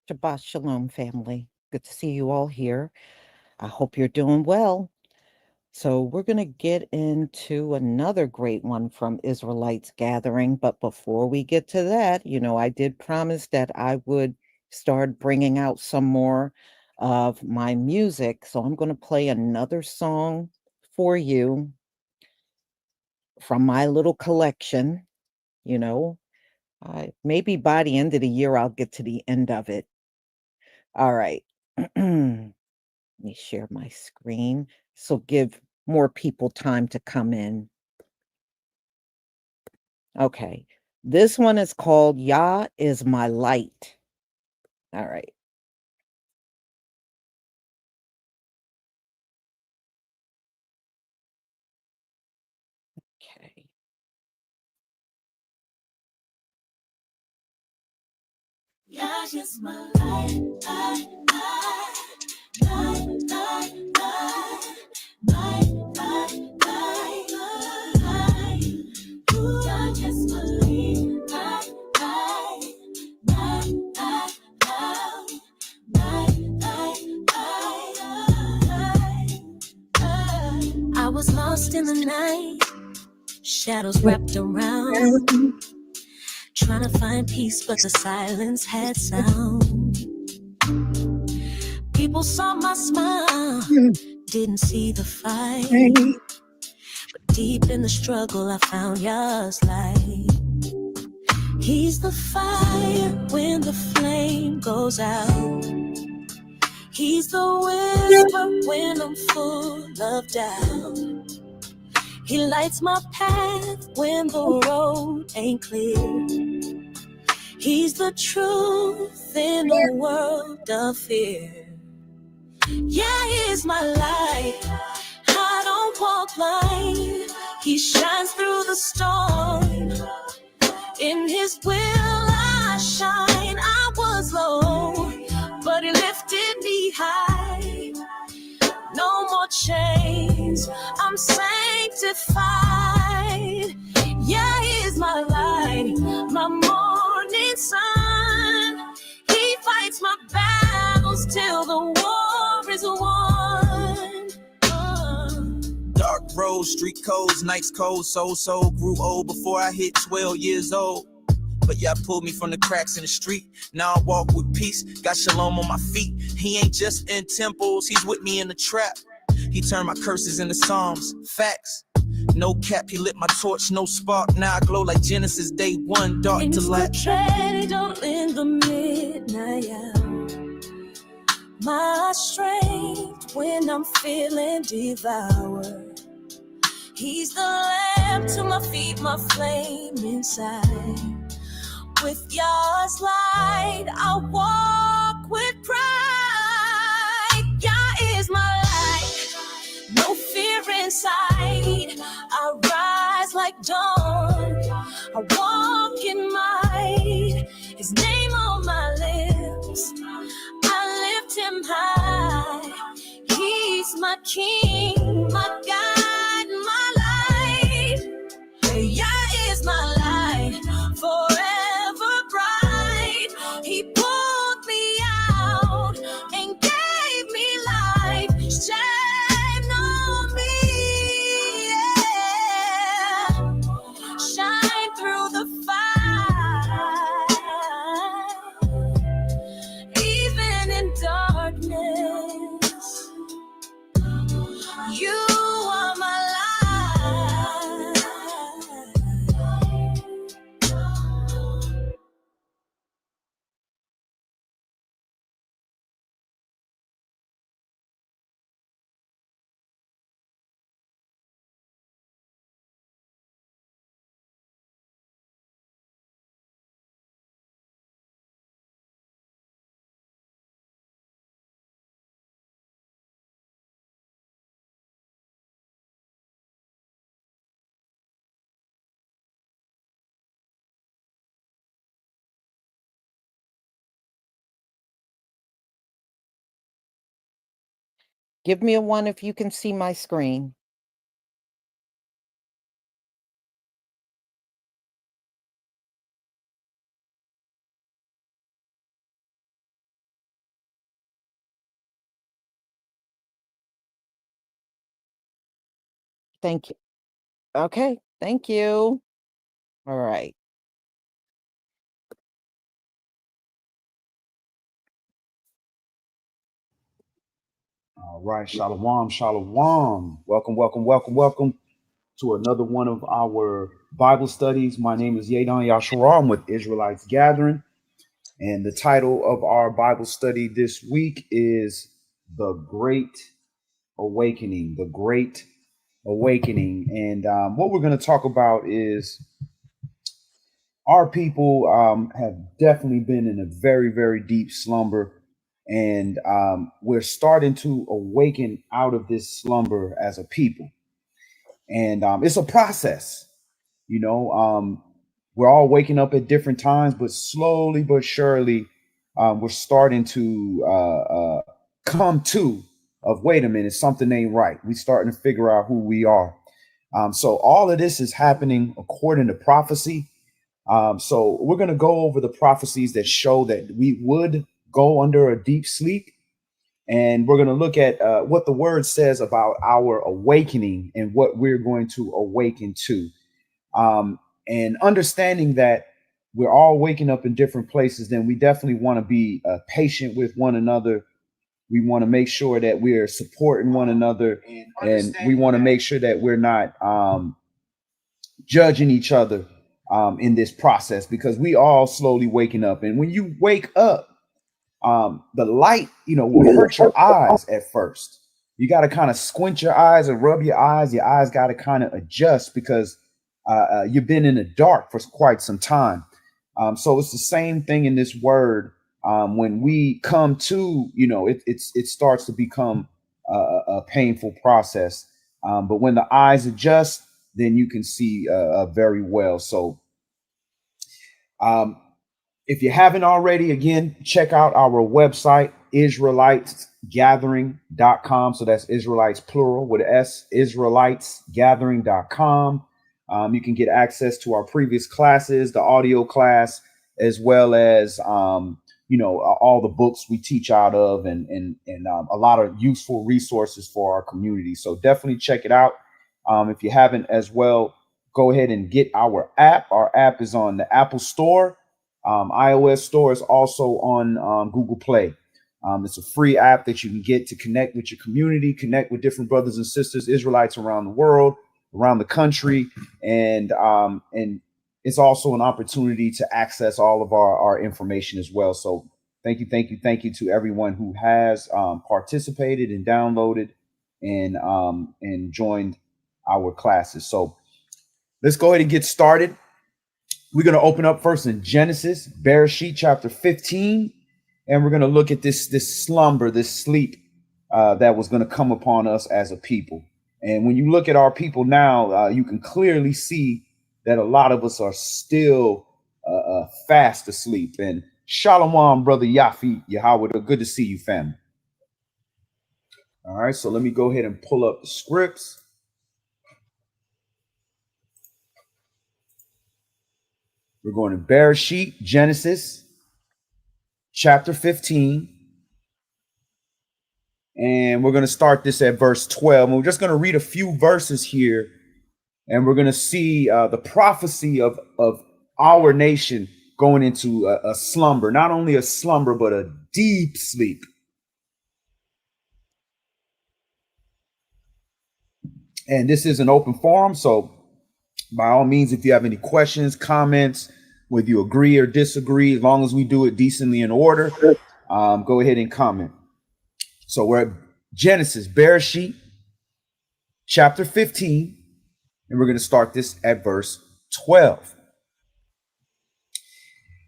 Shabbat Shalom, family. Good to see you all here. I hope you're doing well. So, we're going to get into another great one from Israelites Gathering. But before we get to that, I did promise that I would start bringing out some more of my music. So, I'm going to play another song for you from my little collection. You know, maybe by the end of the year, I'll get to the end of it. All right. Let me share my screen. So give more people time to come in. Okay. This one is called Yah is My Light. All right. Okay. Yah is my light, light, light, light, light, light, light, light, light, light. Ooh, Yah is my light, light, light, light, light, light. I was lost in the night, shadows wrapped around, trying to find peace, but the silence had sound. People saw my smile, didn't see the fight, but deep in the struggle I found Yah's light. He's the fire when the flame goes out. He's the whisper when I'm full of doubt. He lights my path when the road ain't clear. He's the truth in a world of fear. Yeah, he's my light. I don't walk blind. He shines through the storm. In his will I shine. I was low, but he lifted me high. No more chains, I'm sanctified. Yeah, he's my light, my morning sun. He fights my battles till the war is won. Dark roads, street codes, nights cold, so grew old before I hit 12 years old. But y'all pulled me from the cracks in the street. Now I walk with peace, got shalom on my feet. He ain't just in temples, he's with me in the trap. He turned my curses into psalms, facts. No cap, he lit my torch, no spark. Now I glow like Genesis day one, dark to light. Don't in the midnight hour. My strength when I'm feeling devoured. He's the lamp to my feet, my flame inside. With Yah's light, I walk with pride. Yah is my light, no fear inside. I rise like dawn, I walk in might. His name on my lips, I lift him high. He's my king, my guide, my light. Yah is my light, forever bright. He pulled me out and gave me life. Shine on me, yeah. Shine through the fire, even in darkness. You are my light. Give me a one if you can see my screen. Thank you. Okay. Thank you. All right. All right, shalom, shalom. Welcome, welcome, welcome, welcome to another one of our Bible studies. My name is Yadon Yashua. I'm with Israelites Gathering, and the title of our Bible study this week is The Great Awakening. The Great Awakening. And what we're going to talk about is our people have definitely been in a very, very deep slumber. And we're starting to awaken out of this slumber as a people. And it's a process, you know. We're all waking up at different times, but slowly but surely, we're starting to come to of wait a minute, something ain't right. We're starting to figure out who we are. So all of this is happening according to prophecy. So we're going to go over the prophecies that show that we would go under a deep sleep. And we're going to look at what the word says about our awakening and what we're going to awaken to. And understanding that we're all waking up in different places, then we definitely want to be patient with one another. We want to make sure that we're supporting one another. And we want to make sure that we're not judging each other in this process, because we all slowly waking up. And when you wake up, the light, will hurt your eyes at first. You got to kind of squint your eyes and rub your eyes. Your eyes got to kind of adjust because you've been in the dark for quite some time. So it's the same thing in this word. When we come to, it starts to become a painful process. But when the eyes adjust, then you can see very well. So um, if you haven't already, again, check out our website, israelitesgathering.com. So that's Israelites plural with an S, israelitesgathering.com. You can get access to our previous classes, the audio class, as well as, all the books we teach out of, and a lot of useful resources for our community. So definitely check it out. If you haven't as well, go ahead and get our app. Our app is on the Apple Store. iOS store is also on Google Play. It's a free app that you can get to connect with your community, connect with different brothers and sisters, Israelites around the world, around the country, and it's also an opportunity to access all of our information as well. So thank you to everyone who has participated and downloaded and joined our classes. So let's go ahead and get started. We're going to open up first in Genesis, Bereshit chapter 15, and we're going to look at this slumber, this sleep that was going to come upon us as a people. And when you look at our people now, you can clearly see that a lot of us are still fast asleep. And Shalom, brother Yafi Yahweh, good to see you, family. All right, so let me go ahead and pull up the scripts. We're going to Bereshit, Genesis, chapter 15. And we're going to start this at verse 12. And we're just going to read a few verses here. And we're going to see the prophecy of our nation going into a slumber. Not only a slumber, but a deep sleep. And this is an open forum. So by all means, if you have any questions, comments, whether you agree or disagree, as long as we do it decently in order, go ahead and comment. So we're at Genesis, Bereshit, chapter 15, and we're going to start this at verse 12.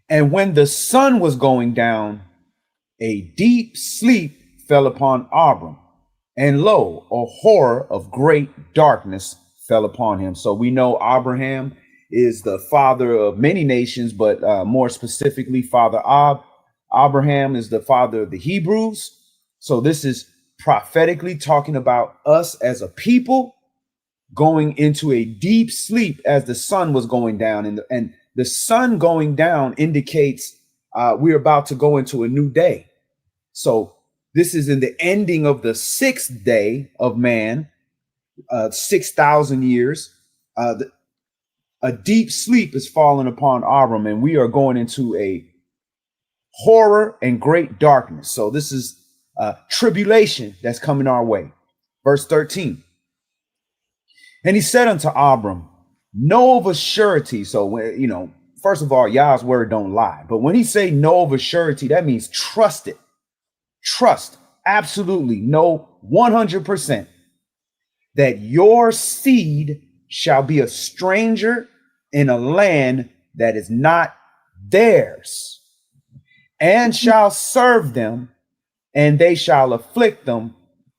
And when the sun was going down, a deep sleep fell upon Abram, and lo, a horror of great darkness fell upon him. So we know Abraham is the father of many nations, but more specifically, Father Abraham is the father of the Hebrews. So this is prophetically talking about us as a people going into a deep sleep as the sun was going down. And the sun going down indicates we're about to go into a new day. So this is in the ending of the 6th day of man. 6,000 years. A deep sleep is falling upon Abram, and we are going into a horror and great darkness. So this is tribulation that's coming our way. Verse 13. And he said unto Abram, know of a surety. So, first of all, Yah's word don't lie. But when he say know of a surety, that means trust it. Trust, absolutely, know 100% that your seed shall be a stranger in a land that is not theirs, and shall serve them, and they shall afflict them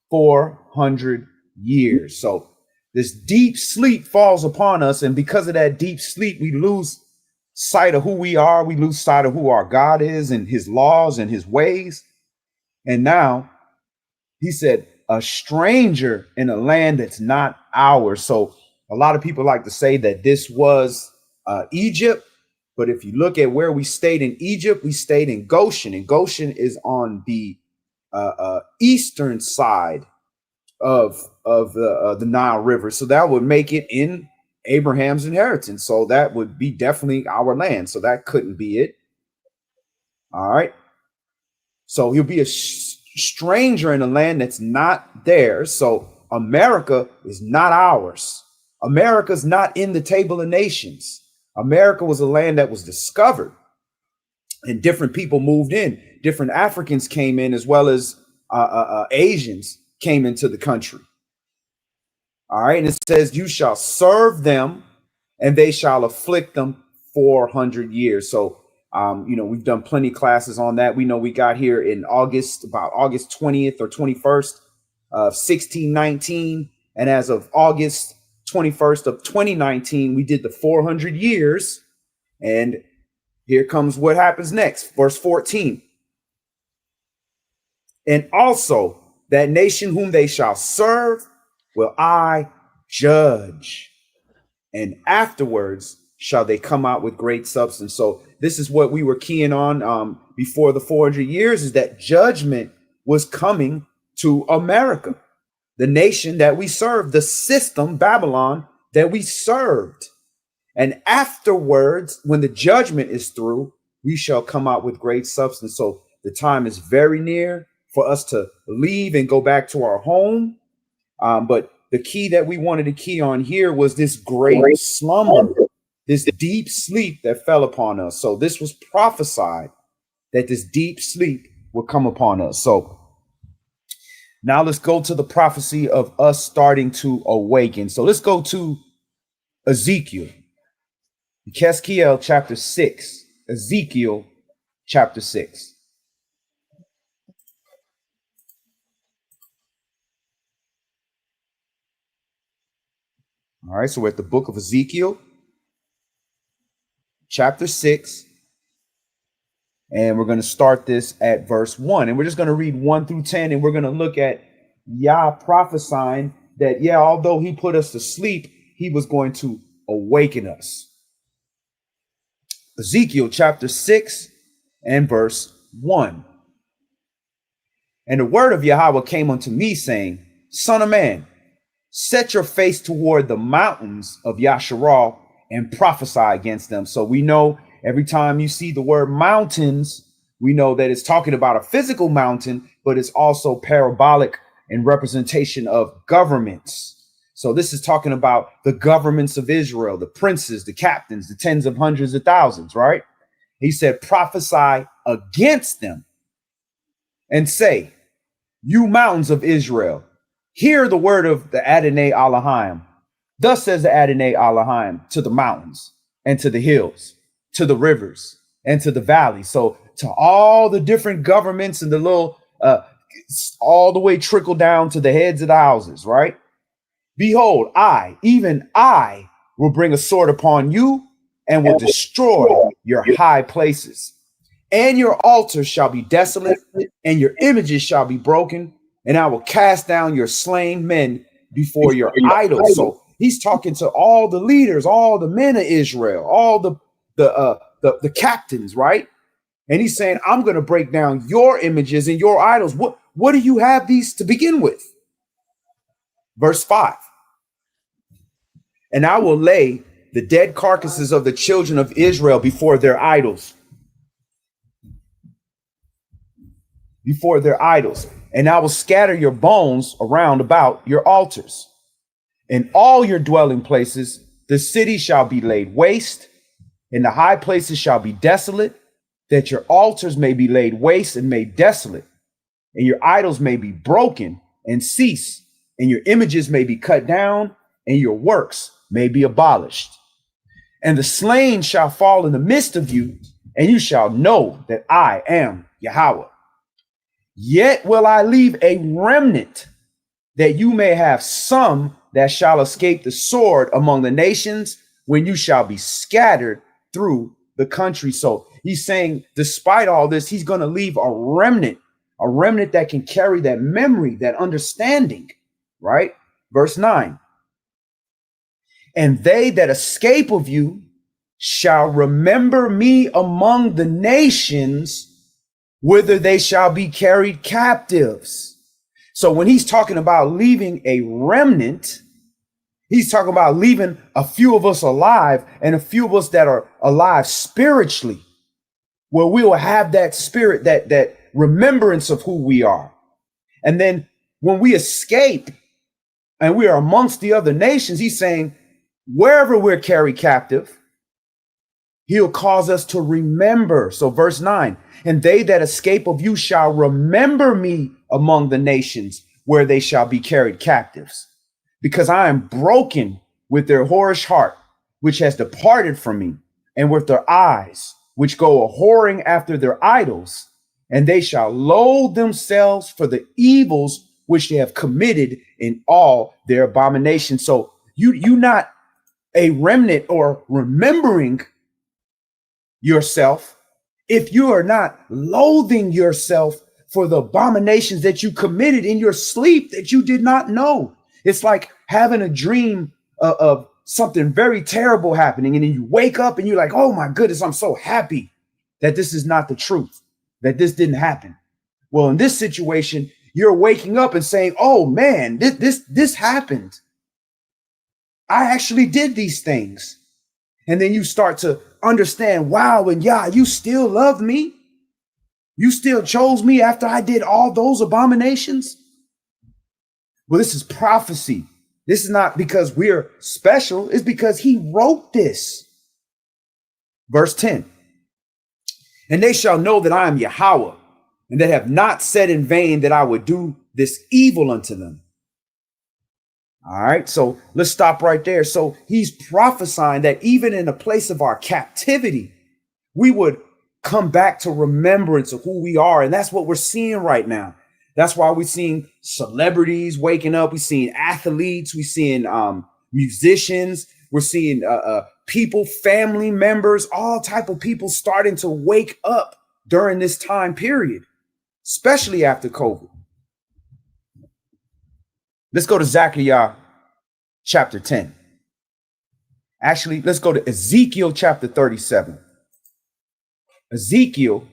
400 years. So this deep sleep falls upon us, and because of that deep sleep, we lose sight of who we are. We lose sight of who our God is and his laws and his ways. And now he said, a stranger in a land that's not ours. So a lot of people like to say that this was Egypt. But if you look at where we stayed in Egypt, we stayed in Goshen, and Goshen is on the eastern side of the Nile River. So that would make it in Abraham's inheritance. So that would be definitely our land. So that couldn't be it. All right. So he'll be a stranger in a land that's not theirs. So America is not ours. America's not in the table of nations. America was a land that was discovered, and different people moved in. Different Africans came in, as well as Asians came into the country. All right. And it says, you shall serve them, and they shall afflict them 400 years. So, we've done plenty of classes on that. We know we got here in August, about August 20th or 21st of 1619. And as of August 21st of 2019, we did the 400 years. And here comes what happens next. Verse 14. And also that nation whom they shall serve will I judge, and afterwards shall they come out with great substance. So this is what we were keying on before the 400 years, is that judgment was coming to America, the nation that we served, the system, Babylon, that we served. And afterwards, when the judgment is through, we shall come out with great substance. So the time is very near for us to leave and go back to our home. But the key that we wanted to key on here was this great slumber, this deep sleep that fell upon us. So this was prophesied that this deep sleep would come upon us. So now let's go to the prophecy of us starting to awaken. So let's go to Ezekiel, Keskiel chapter 6, Ezekiel chapter 6. All right, so we're at the book of Ezekiel, chapter 6, and we're going to start this at verse 1. And we're just going to read 1 through 10, and we're going to look at Yah prophesying that, although he put us to sleep, he was going to awaken us. Ezekiel chapter 6 and verse 1. And the word of Yahweh came unto me, saying, Son of man, set your face toward the mountains of Yasharal and prophesy against them. So we know every time you see the word mountains, we know that it's talking about a physical mountain, but it's also parabolic in representation of governments. So this is talking about the governments of Israel, the princes, the captains, the tens of hundreds of thousands, right? He said, prophesy against them and say, you mountains of Israel, hear the word of the Adonai Elohim. Thus says the Adonai Elohim to the mountains and to the hills, to the rivers and to the valleys. So to all the different governments and the little, all the way trickle down to the heads of the houses, right? Behold, even I, will bring a sword upon you and will destroy your high places. And your altars shall be desolate, and your images shall be broken, and I will cast down your slain men before your idols. So he's talking to all the leaders, all the men of Israel, all the captains, right? And he's saying, I'm going to break down your images and your idols. What do you have these to begin with? Verse 5. And I will lay the dead carcasses of the children of Israel before their idols. Before their idols. And I will scatter your bones around about your altars. In all your dwelling places, the city shall be laid waste, and the high places shall be desolate, that your altars may be laid waste and made desolate, and your idols may be broken and cease, and your images may be cut down, and your works may be abolished. And the slain shall fall in the midst of you, and you shall know that I am Yahweh. Yet will I leave a remnant, that you may have some that shall escape the sword among the nations, when you shall be scattered through the country. So he's saying, despite all this, he's going to leave a remnant that can carry that memory, that understanding, right? Verse 9. And they that escape of you shall remember me among the nations, whither they shall be carried captives. So when he's talking about leaving a remnant, he's talking about leaving a few of us alive, and a few of us that are alive spiritually, where we will have that spirit, that remembrance of who we are. And then when we escape and we are amongst the other nations, he's saying, wherever we're carried captive, he'll cause us to remember. So verse 9, and they that escape of you shall remember me among the nations, where they shall be carried captives, because I am broken with their whorish heart, which has departed from me, and with their eyes, which go a-whoring after their idols, and they shall loathe themselves for the evils which they have committed in all their abominations. So you not a remnant or remembering yourself if you are not loathing yourself for the abominations that you committed in your sleep that you did not know. It's like having a dream of something very terrible happening, and then you wake up and you're like, oh my goodness, I'm so happy that this is not the truth, that this didn't happen. Well, in this situation, you're waking up and saying, oh man, this happened. I actually did these things. And then you start to understand, wow, and yeah, you still love me. You still chose me after I did all those abominations. Well, this is prophecy. This is not because we're special. It's because he wrote this. Verse 10. And they shall know that I am Yahweh, and that have not said in vain that I would do this evil unto them. All right, so let's stop right there. So he's prophesying that even in a place of our captivity, we would come back to remembrance of who we are. And that's what we're seeing right now. That's why we're seeing celebrities waking up. We're seeing athletes. We're seeing musicians. We're seeing people, family members, all type of people starting to wake up during this time period, especially after COVID. Let's go to Zechariah chapter 10. Actually, let's go to Ezekiel chapter 37. Ezekiel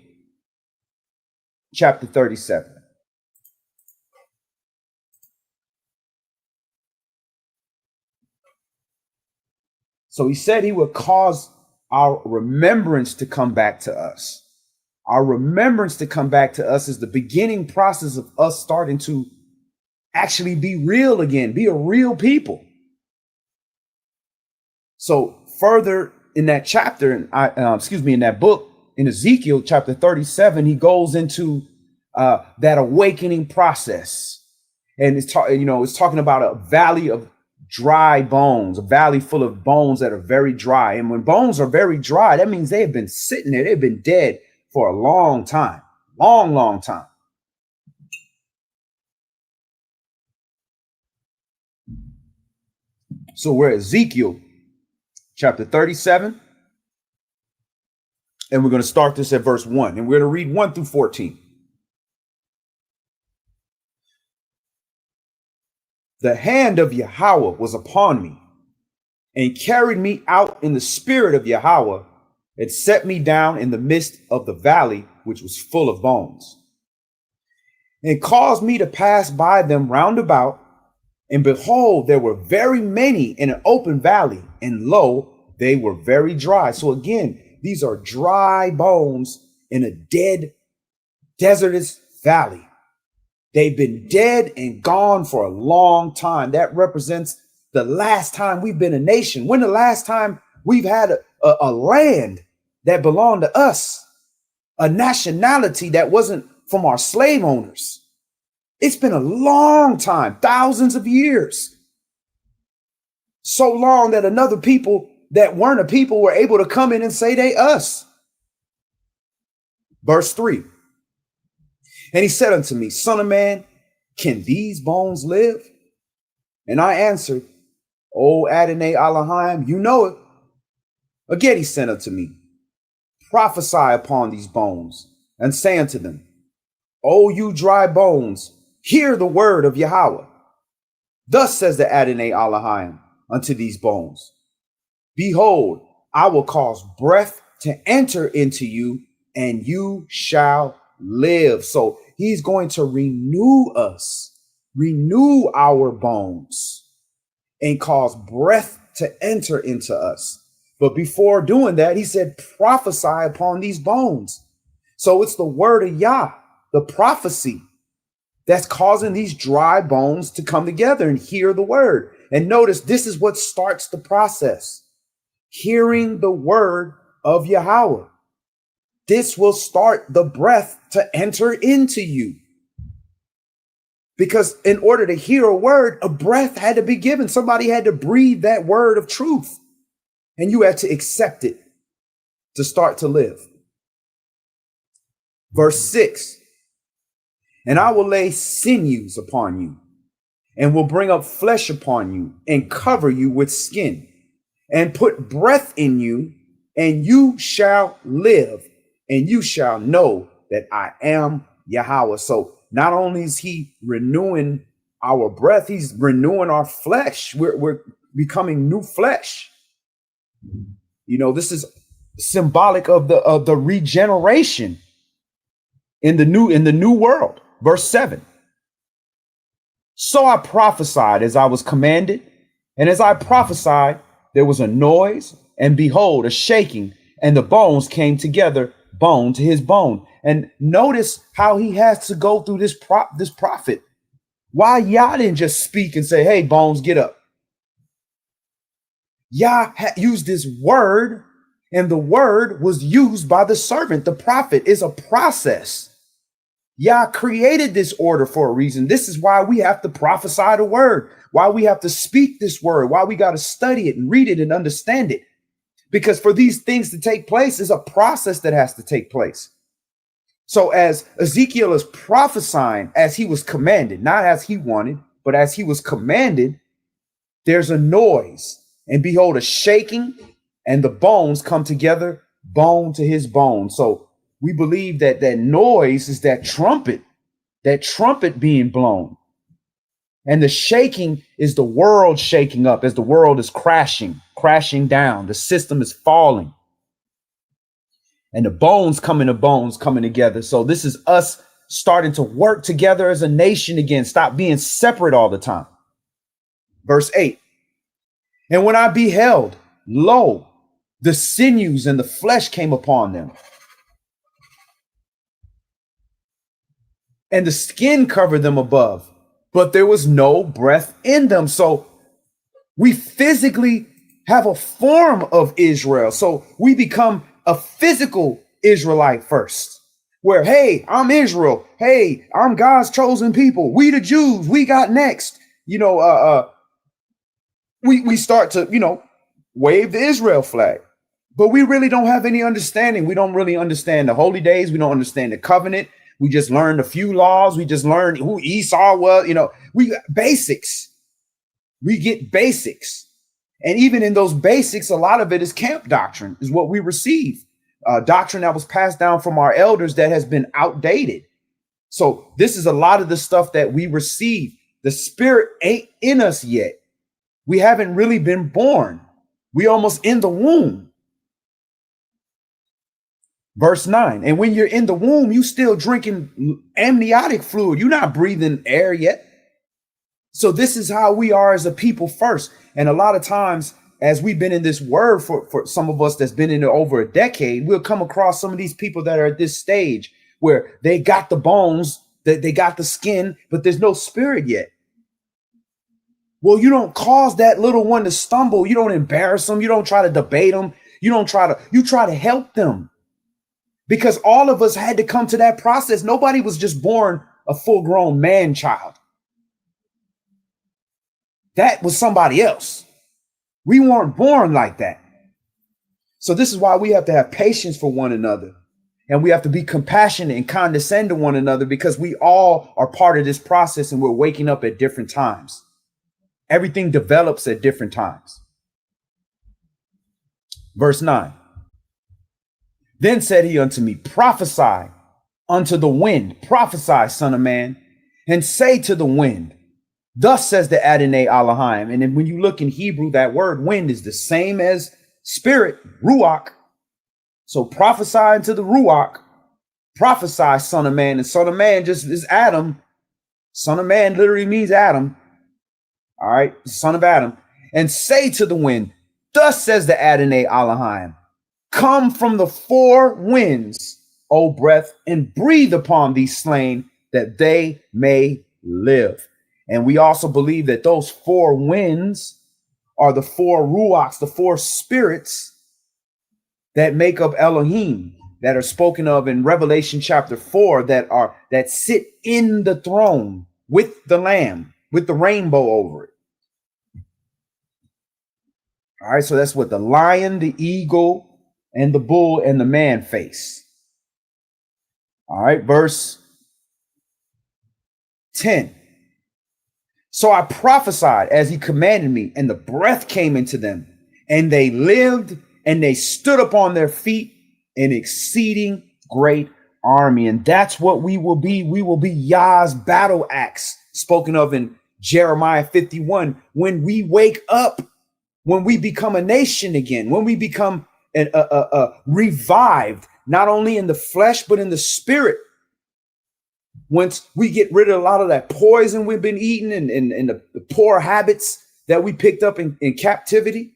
chapter 37. So he said he would cause our remembrance to come back to us. Our remembrance to come back to us is the beginning process of us starting to actually be real again, be a real people. So further in that chapter, in that book, in Ezekiel chapter 37, he goes into that awakening process. And it's talking about a valley of dry bones, a valley full of bones that are very dry. And when bones are very dry, that means they have been sitting there. They've been dead for a long time, long time. So we're at Ezekiel chapter 37. And we're going to start this at verse 1. And we're going to read 1 through 14. The hand of Yahweh was upon me, and carried me out in the spirit of Yahweh, and set me down in the midst of the valley, which was full of bones, and caused me to pass by them round about, And behold, there were very many in an open valley, and lo, they were very dry. So again, these are dry bones in a dead, desertous valley. They've been dead and gone for a long time. That represents the last time we've been a nation. When the last time we've had a land that belonged to us, a nationality that wasn't from our slave owners. It's been a long time, thousands of years. So long that another people that weren't a people were able to come in and say they us. Verse 3. And he said unto me, Son of man, can these bones live? And I answered, O Adonai Elohim, you know it. Again he said unto me, prophesy upon these bones, and say unto them, O you dry bones, hear the word of Yahweh. Thus says the Adonai Elohim unto these bones, behold, I will cause breath to enter into you, and you shall live. So he's going to renew us, renew our bones, and cause breath to enter into us. But before doing that, he said, prophesy upon these bones. So it's the word of Yah, the prophecy, that's causing these dry bones to come together and hear the word. And notice this is what starts the process. Hearing the word of Yahweh. This will start the breath to enter into you. Because in order to hear a word, a breath had to be given. Somebody had to breathe that word of truth. And you had to accept it to start to live. Verse 6. And I will lay sinews upon you, and will bring up flesh upon you, and cover you with skin, and put breath in you, and you shall live, and you shall know that I am Yahweh. So not only is he renewing our breath, he's renewing our flesh. We're becoming new flesh. You know, this is symbolic of the regeneration in the new world. Verse 7. So I prophesied as I was commanded, and as I prophesied, there was a noise, and behold, a shaking, and the bones came together, bone to his bone. And notice how he has to go through this prophet. Why Yah didn't just speak and say, hey, bones, get up. Yah used this word, and the word was used by the servant. The prophet is a process. Yah created this order for a reason. This is why we have to prophesy the word, why we have to speak this word, why we got to study it and read it and understand it. Because for these things to take place is a process that has to take place. So as Ezekiel is prophesying as he was commanded, not as he wanted, but as he was commanded, there's a noise, and behold, a shaking, and the bones come together, bone to his bone. So we believe that that noise is that trumpet being blown. And the shaking is the world shaking up as the world is crashing down. The system is falling. And the bones coming together. So this is us starting to work together as a nation again. Stop being separate all the time. Verse 8. And when I beheld, lo, the sinews and the flesh came upon them, and the skin covered them above, but there was no breath in them. So we physically have a form of Israel. So we become a physical Israelite first, where, hey, I'm Israel. Hey, I'm God's chosen people. We the Jews, we got next. We start to, wave the Israel flag. But we really don't have any understanding. We don't really understand the holy days. We don't understand the covenant. We just learned a few laws. We just learned who Esau was. We got basics. We get basics. And even in those basics, a lot of it is camp doctrine, is what we receive. Doctrine that was passed down from our elders that has been outdated. So this is a lot of the stuff that we receive. The spirit ain't in us yet. We haven't really been born. We almost in the womb. Verse 9, and when you're in the womb, you still drinking amniotic fluid. You're not breathing air yet. So this is how we are as a people first. And a lot of times, as we've been in this word for some of us that's been in it over a decade, we'll come across some of these people that are at this stage where they got the bones, that they got the skin, but there's no spirit yet. Well, you don't cause that little one to stumble. You don't embarrass them. You don't try to debate them. You try to help them, because all of us had to come to that process. Nobody was just born a full grown man child. That was somebody else. We weren't born like that. So this is why we have to have patience for one another. And we have to be compassionate and condescend to one another, because we all are part of this process and we're waking up at different times. Everything develops at different times. Verse 9. Then said he unto me, prophesy unto the wind, prophesy, son of man, and say to the wind, thus says the Adonai Elohim. And then when you look in Hebrew, that word wind is the same as spirit, ruach. So prophesy unto the ruach, prophesy, son of man. And son of man just is Adam. Son of man literally means Adam. All right, son of Adam. And say to the wind, thus says the Adonai Elohim, come from the four winds, O breath, and breathe upon these slain, that they may live. And we also believe that those four winds are the four ruachs, the four spirits that make up Elohim, that are spoken of in Revelation chapter 4, that sit in the throne with the Lamb, with the rainbow over it. All right, so that's what the lion, the eagle, and the bull and the man face. All right, verse 10. So I prophesied as he commanded me, and the breath came into them, and they lived, and they stood upon their feet, an exceeding great army. And that's what we will be. We will be Yah's battle axe, spoken of in Jeremiah 51. When we wake up, when we become a nation again, when we become revived, not only in the flesh, but in the spirit. Once we get rid of a lot of that poison we've been eating and the poor habits that we picked up in captivity,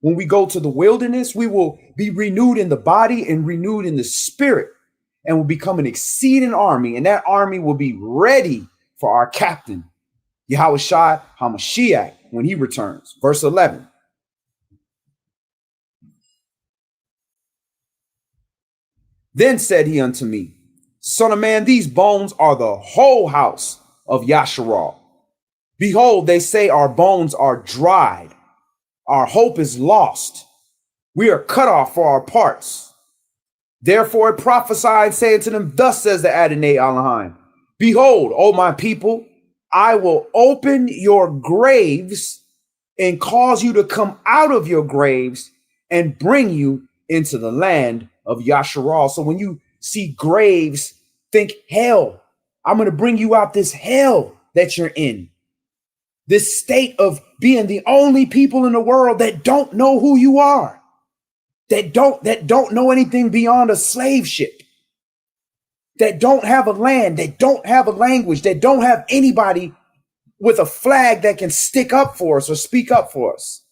when we go to the wilderness, we will be renewed in the body and renewed in the spirit, and will become an exceeding army. And that army will be ready for our captain, Yahushua HaMashiach, when he returns. Verse 11. Then said he unto me, son of man, these bones are the whole house of Yasharal. Behold, they say our bones are dried. Our hope is lost. We are cut off for our parts. Therefore it prophesied, saying to them, thus says the Adonai Elohim, behold, O my people, I will open your graves and cause you to come out of your graves and bring you into the land of Yasharal. So when you see graves, think hell. I'm going to bring you out this hell that you're in. This state of being the only people in the world that don't know who you are. That don't know anything beyond a slave ship. That don't have a land, that don't have a language, that don't have anybody with a flag that can stick up for us or speak up for us.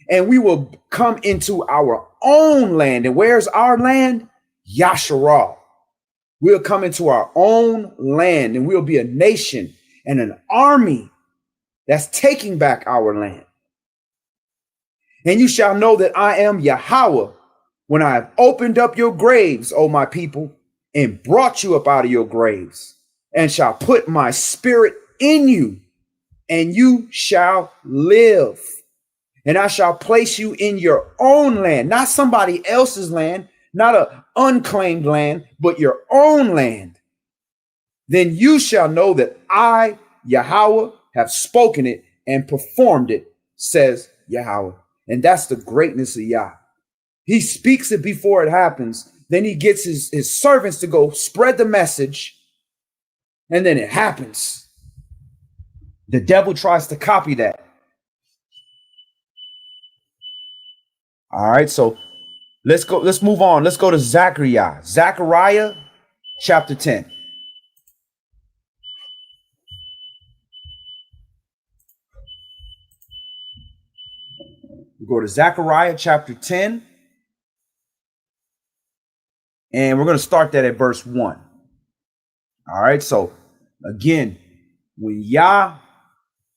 And we will come into our own land. And where's our land? Yasharal. We'll come into our own land, and we'll be a nation and an army that's taking back our land. And you shall know that I am Yahweh when I have opened up your graves, O my people, and brought you up out of your graves, and shall put my spirit in you, and you shall live. And I shall place you in your own land, not somebody else's land, not an unclaimed land, but your own land. Then you shall know that I, Yahweh, have spoken it and performed it, says Yahweh. And that's the greatness of Yah. He speaks it before it happens. Then he gets his servants to go spread the message. And then it happens. The devil tries to copy that. All right, so let's go. Let's move on. Let's go to Zechariah. Zechariah chapter 10. to Zechariah chapter 10. And we're going to start that at verse 1. All right. So again, when Yah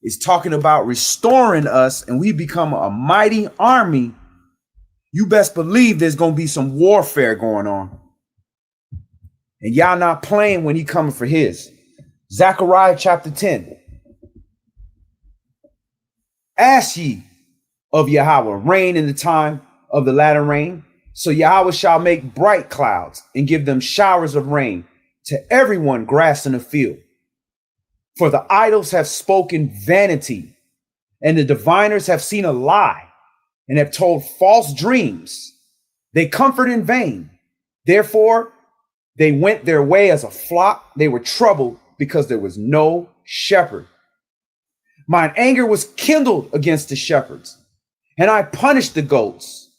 is talking about restoring us and we become a mighty army, you best believe there's going to be some warfare going on. And Yah not playing when he coming for his. Zechariah chapter 10. Ask ye of Yahweh rain in the time of the latter rain. So Yahweh shall make bright clouds and give them showers of rain to everyone grass in the field. For the idols have spoken vanity, and the diviners have seen a lie, and have told false dreams. They comfort in vain. Therefore, they went their way as a flock. They were troubled because there was no shepherd. Mine anger was kindled against the shepherds, and I punished the goats.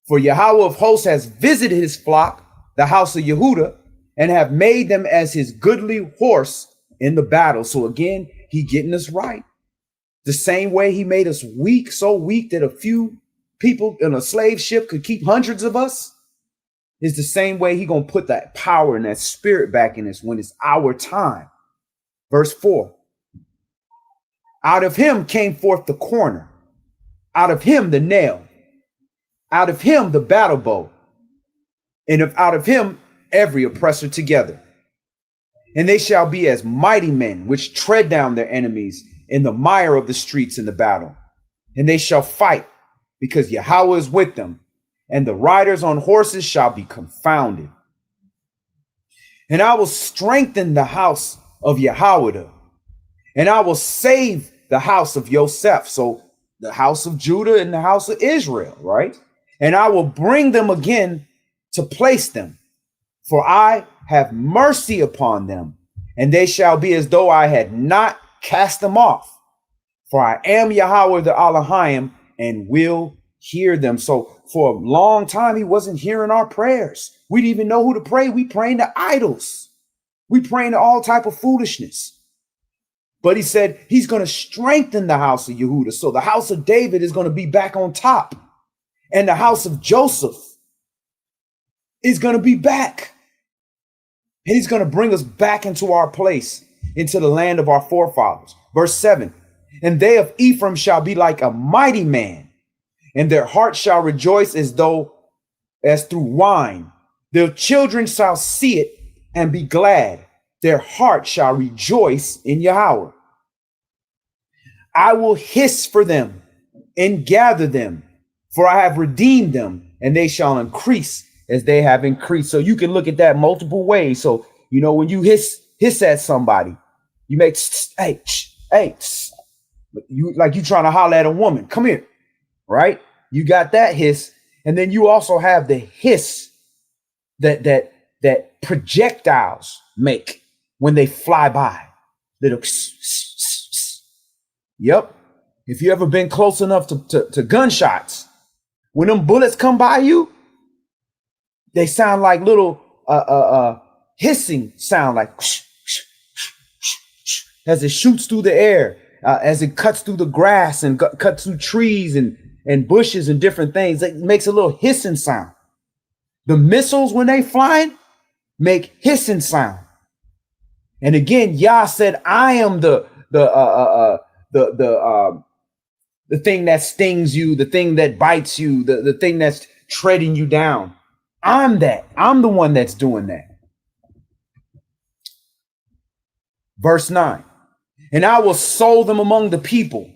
For Yahweh of hosts has visited his flock, the house of Yehudah, and have made them as his goodly horse in the battle. So again, he getting us right. The same way he made us weak, so weak that a few people in a slave ship could keep hundreds of us, is the same way he gonna put that power and that spirit back in us when it's our time. Verse 4. Out of him came forth the corner, out of him the nail, out of him the battle bow, and out of him every oppressor together. And they shall be as mighty men which tread down their enemies in the mire of the streets in the battle. And they shall fight because Yahweh is with them, and the riders on horses shall be confounded. And I will strengthen the house of Yahweh, and I will save the house of Yosef. So the house of Judah and the house of Israel, right? And I will bring them again to place them, for I have mercy upon them, and they shall be as though I had not cast them off. For I am Yahweh the Elohim, and will hear them. So for a long time, he wasn't hearing our prayers. We didn't even know who to pray. We praying to idols. We praying to all type of foolishness. But he said he's going to strengthen the house of Yehudah. So the house of David is going to be back on top. And the house of Joseph is going to be back. And he's going to bring us back into our place, into the land of our forefathers. Verse 7. And they of Ephraim shall be like a mighty man, and their heart shall rejoice as through wine. Their children shall see it and be glad. Their heart shall rejoice in Yahweh. I will hiss for them and gather them, for I have redeemed them, and they shall increase as they have increased. So you can look at that multiple ways. So, you know, when you hiss at somebody, you make, hey, you like you trying to holler at a woman. Come here, right? You got that hiss. And then you also have the hiss that projectiles make when they fly by. Little, yep. If you ever been close enough to gunshots, when them bullets come by you, they sound like little hissing sound, like as it shoots through the air, as it cuts through the grass and cuts through trees and bushes and different things. It makes a little hissing sound. The missiles, when they flying, make hissing sound. And again, Yah said, I am the thing that stings you, the thing that bites you, the thing that's treading you down. I'm that. I'm the one that's doing that. Verse 9. And I will sow them among the people,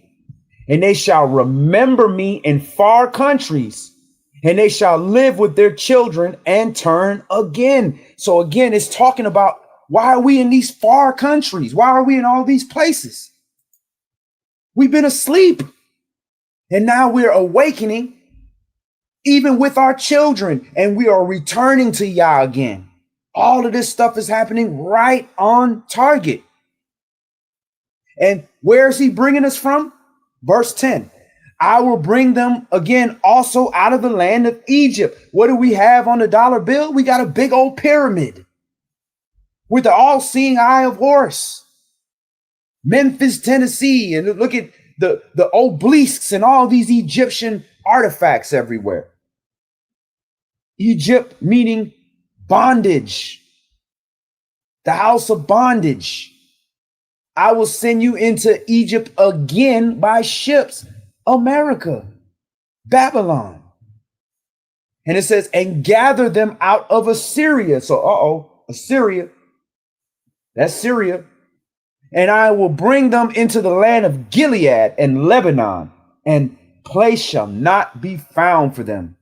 and they shall remember me in far countries, and they shall live with their children and turn again. So again, it's talking about, why are we in these far countries? Why are we in all these places? We've been asleep, and now we're awakening, even with our children, and we are returning to Yah again. All of this stuff is happening right on target. And where is he bringing us from? Verse 10. I will bring them again also out of the land of Egypt. What do we have on the dollar bill? We got a big old pyramid with the all-seeing eye of Horus. Memphis, Tennessee, and look at the obelisks and all these Egyptian artifacts everywhere. Egypt meaning bondage, the house of bondage. I will send you into Egypt again by ships. America, Babylon. And it says, and gather them out of Assyria. So, Assyria, that's Syria. And I will bring them into the land of Gilead and Lebanon, and place shall not be found for them.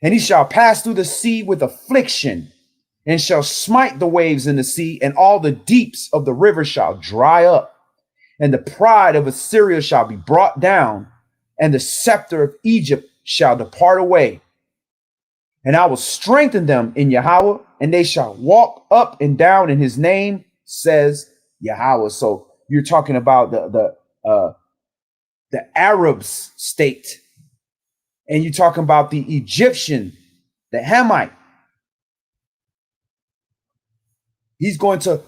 And he shall pass through the sea with affliction, and shall smite the waves in the sea, and all the deeps of the river shall dry up. And the pride of Assyria shall be brought down, and the scepter of Egypt shall depart away. And I will strengthen them in Yahweh, and they shall walk up and down in his name, says Yahweh. So you're talking about the Arabs state, and you're talking about the Egyptian, the Hamite. He's going to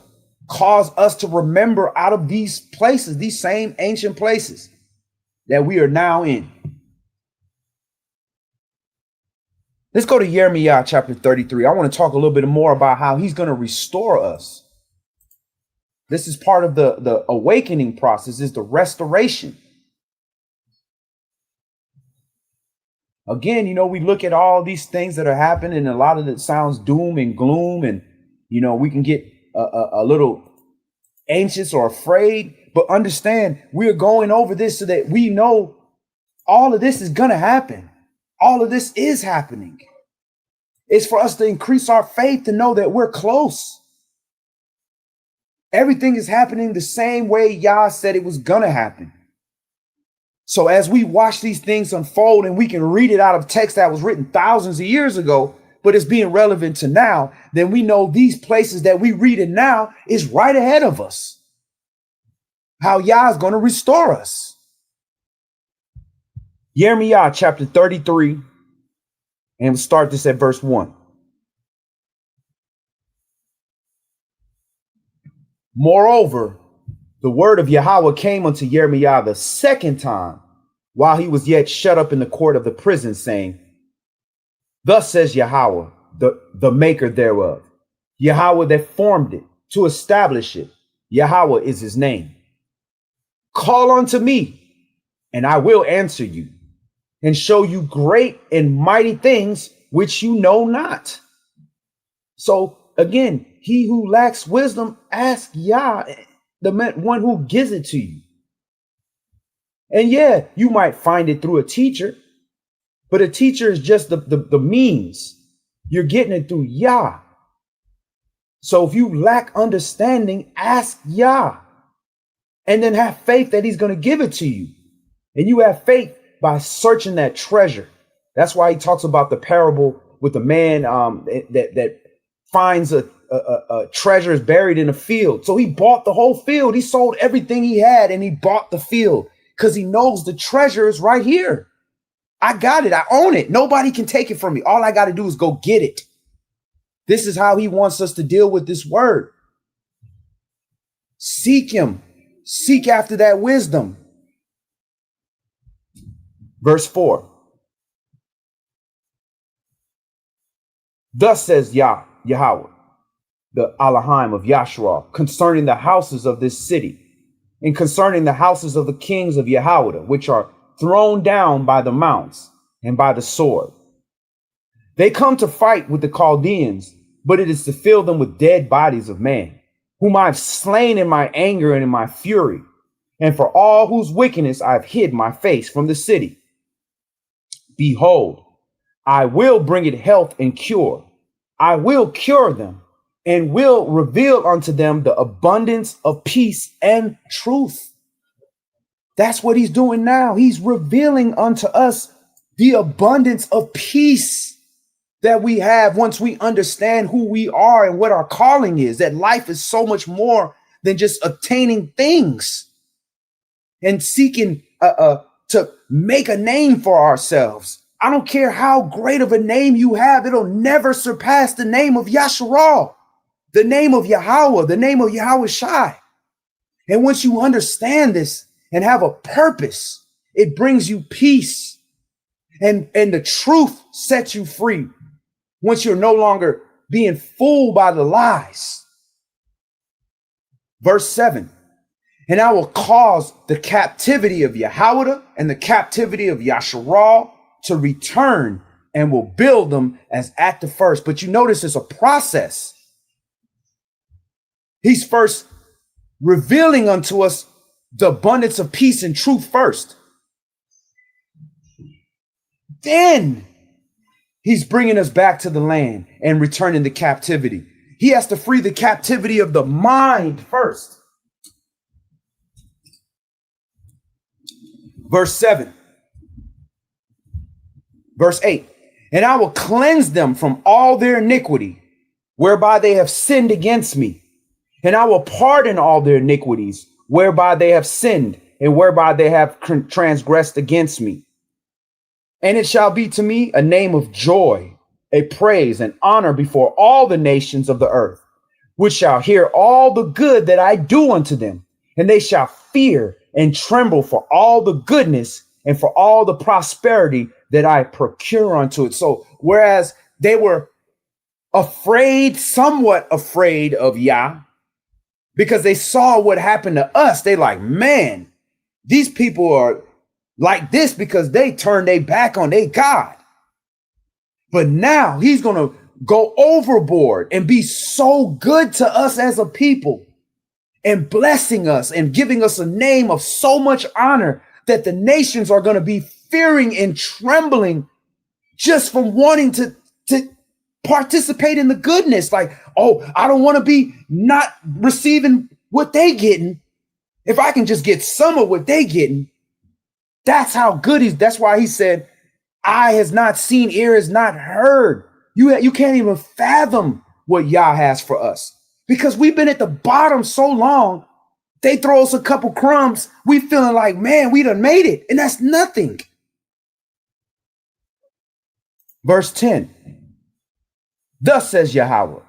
cause us to remember out of these places, these same ancient places that we are now in. Let's go to Jeremiah chapter 33. I want to talk a little bit more about how he's going to restore us. This is part of the awakening process, is the restoration. Again, we look at all these things that are happening, and a lot of it sounds doom and gloom, and we can get a little anxious or afraid, but understand we're going over this so that we know all of this is going to happen. All of this is happening. It's for us to increase our faith to know that we're close. Everything is happening the same way Yah said it was going to happen. So as we watch these things unfold, and we can read it out of text that was written thousands of years ago, but it's being relevant to now, then we know these places that we read in now is right ahead of us. How Yah is going to restore us. Jeremiah chapter 33, and we'll start this at verse 1. Moreover, the word of Yahweh came unto Jeremiah the second time, while he was yet shut up in the court of the prison, saying, thus says Yahweh, the maker thereof, Yahweh that formed it, to establish it. Yahweh is his name. Call unto me, and I will answer you, and show you great and mighty things which you know not. So again, he who lacks wisdom, ask Yah, the one who gives it to you. And yeah, you might find it through a teacher, but a teacher is just the means. You're getting it through Yah. So if you lack understanding, ask Yah, and then have faith that he's going to give it to you. And you have faith by searching that treasure. That's why he talks about the parable with the man that finds a treasure is buried in a field. So he bought the whole field. He sold everything he had, and he bought the field because he knows the treasure is right here. I got it. I own it. Nobody can take it from me. All I got to do is go get it. This is how he wants us to deal with this word. Seek him. Seek after that wisdom. Verse 4. Thus says Yahweh, the Elohim of Yasharah, concerning the houses of this city, and concerning the houses of the kings of Yahweh, which are thrown down by the mounts and by the sword. They come to fight with the Chaldeans, but it is to fill them with dead bodies of man, whom I have slain in my anger and in my fury, and for all whose wickedness I have hid my face from the city. Behold, I will bring it health and cure. I will cure them, and will reveal unto them the abundance of peace and truth. That's what he's doing now. He's revealing unto us the abundance of peace that we have once we understand who we are and what our calling is, that life is so much more than just obtaining things and seeking to make a name for ourselves. I don't care how great of a name you have, it'll never surpass the name of Yasharah, the name of Yahweh, the name of Yahweh Shai. And once you understand this and have a purpose, it brings you peace. And the truth sets you free once you're no longer being fooled by the lies. Verse 7. And I will cause the captivity of Yahweh and the captivity of Yasharal to return, and will build them as at the first. But you notice it's a process. He's first revealing unto us the abundance of peace and truth first. Then he's bringing us back to the land and returning the captivity. He has to free the captivity of the mind first. Verse 7. Verse 8. And I will cleanse them from all their iniquity, whereby they have sinned against me. And I will pardon all their iniquities, whereby they have sinned, and whereby they have transgressed against me. And it shall be to me a name of joy, a praise and honor before all the nations of the earth, which shall hear all the good that I do unto them. And they shall fear and tremble for all the goodness and for all the prosperity that I procure unto it. So whereas they were afraid, somewhat afraid of Yah, because they saw what happened to us, they like, man, these people are like this because they turned their back on their God. But now he's going to go overboard and be so good to us as a people and blessing us and giving us a name of so much honor that the nations are going to be fearing and trembling just from wanting to participate in the goodness. Like, oh, I don't want to be not receiving what they getting. If I can just get some of what they getting, that's how good he's. That's why he said, eye has not seen, ear has not heard. You can't even fathom what Yah has for us because we've been at the bottom so long. They throw us a couple crumbs. We feeling like, man, we done made it. And that's nothing. Verse 10. Thus says Yahweh,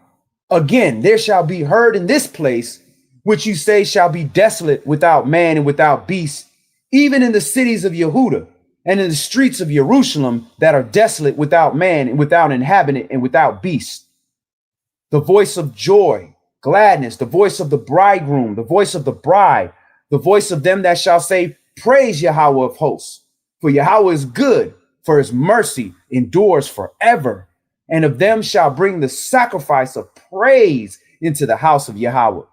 again, there shall be heard in this place, which you say shall be desolate without man and without beast, even in the cities of Yehuda and in the streets of Jerusalem that are desolate without man and without inhabitant and without beast. The voice of joy, gladness, the voice of the bridegroom, the voice of the bride, the voice of them that shall say, praise Yahweh of hosts. For Yahweh is good, for his mercy endures forever. And of them shall bring the sacrifice of praise into the house of Yahweh.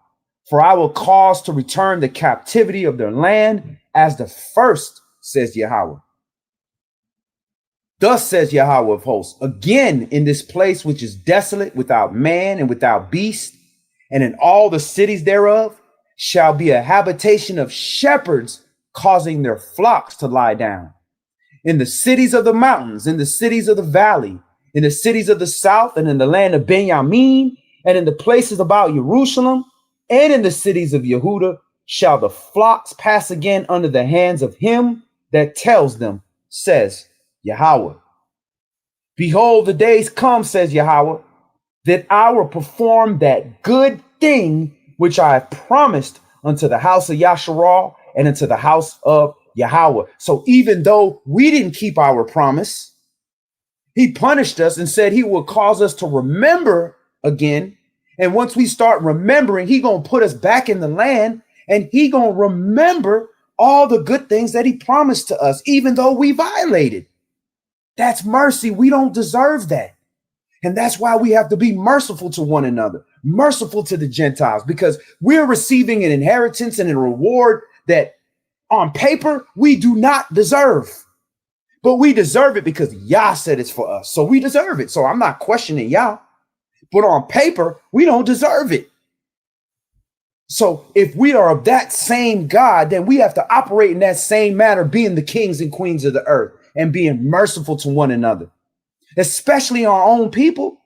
For I will cause to return the captivity of their land as the first, says Yahweh. Thus says Yahweh of hosts, again in this place which is desolate without man and without beast, and in all the cities thereof shall be a habitation of shepherds causing their flocks to lie down. In the cities of the mountains, in the cities of the valley, in the cities of the south, and in the land of Benjamin, and in the places about Jerusalem, and in the cities of Yehuda, shall the flocks pass again under the hands of him that tells them, says Yahweh. Behold, the days come, says Yahweh, that I will perform that good thing which I have promised unto the house of Yasharal and unto the house of Yahweh. So even though we didn't keep our promise, he punished us and said he will cause us to remember again. And once we start remembering, he going to put us back in the land and he going to remember all the good things that he promised to us, even though we violated. That's mercy. We don't deserve that. And that's why we have to be merciful to one another, merciful to the Gentiles, because we're receiving an inheritance and a reward that on paper we do not deserve. But we deserve it because Yah said it's for us. So we deserve it. So I'm not questioning Yah. But on paper, we don't deserve it. So if we are of that same God, then we have to operate in that same manner, being the kings and queens of the earth and being merciful to one another, especially our own people.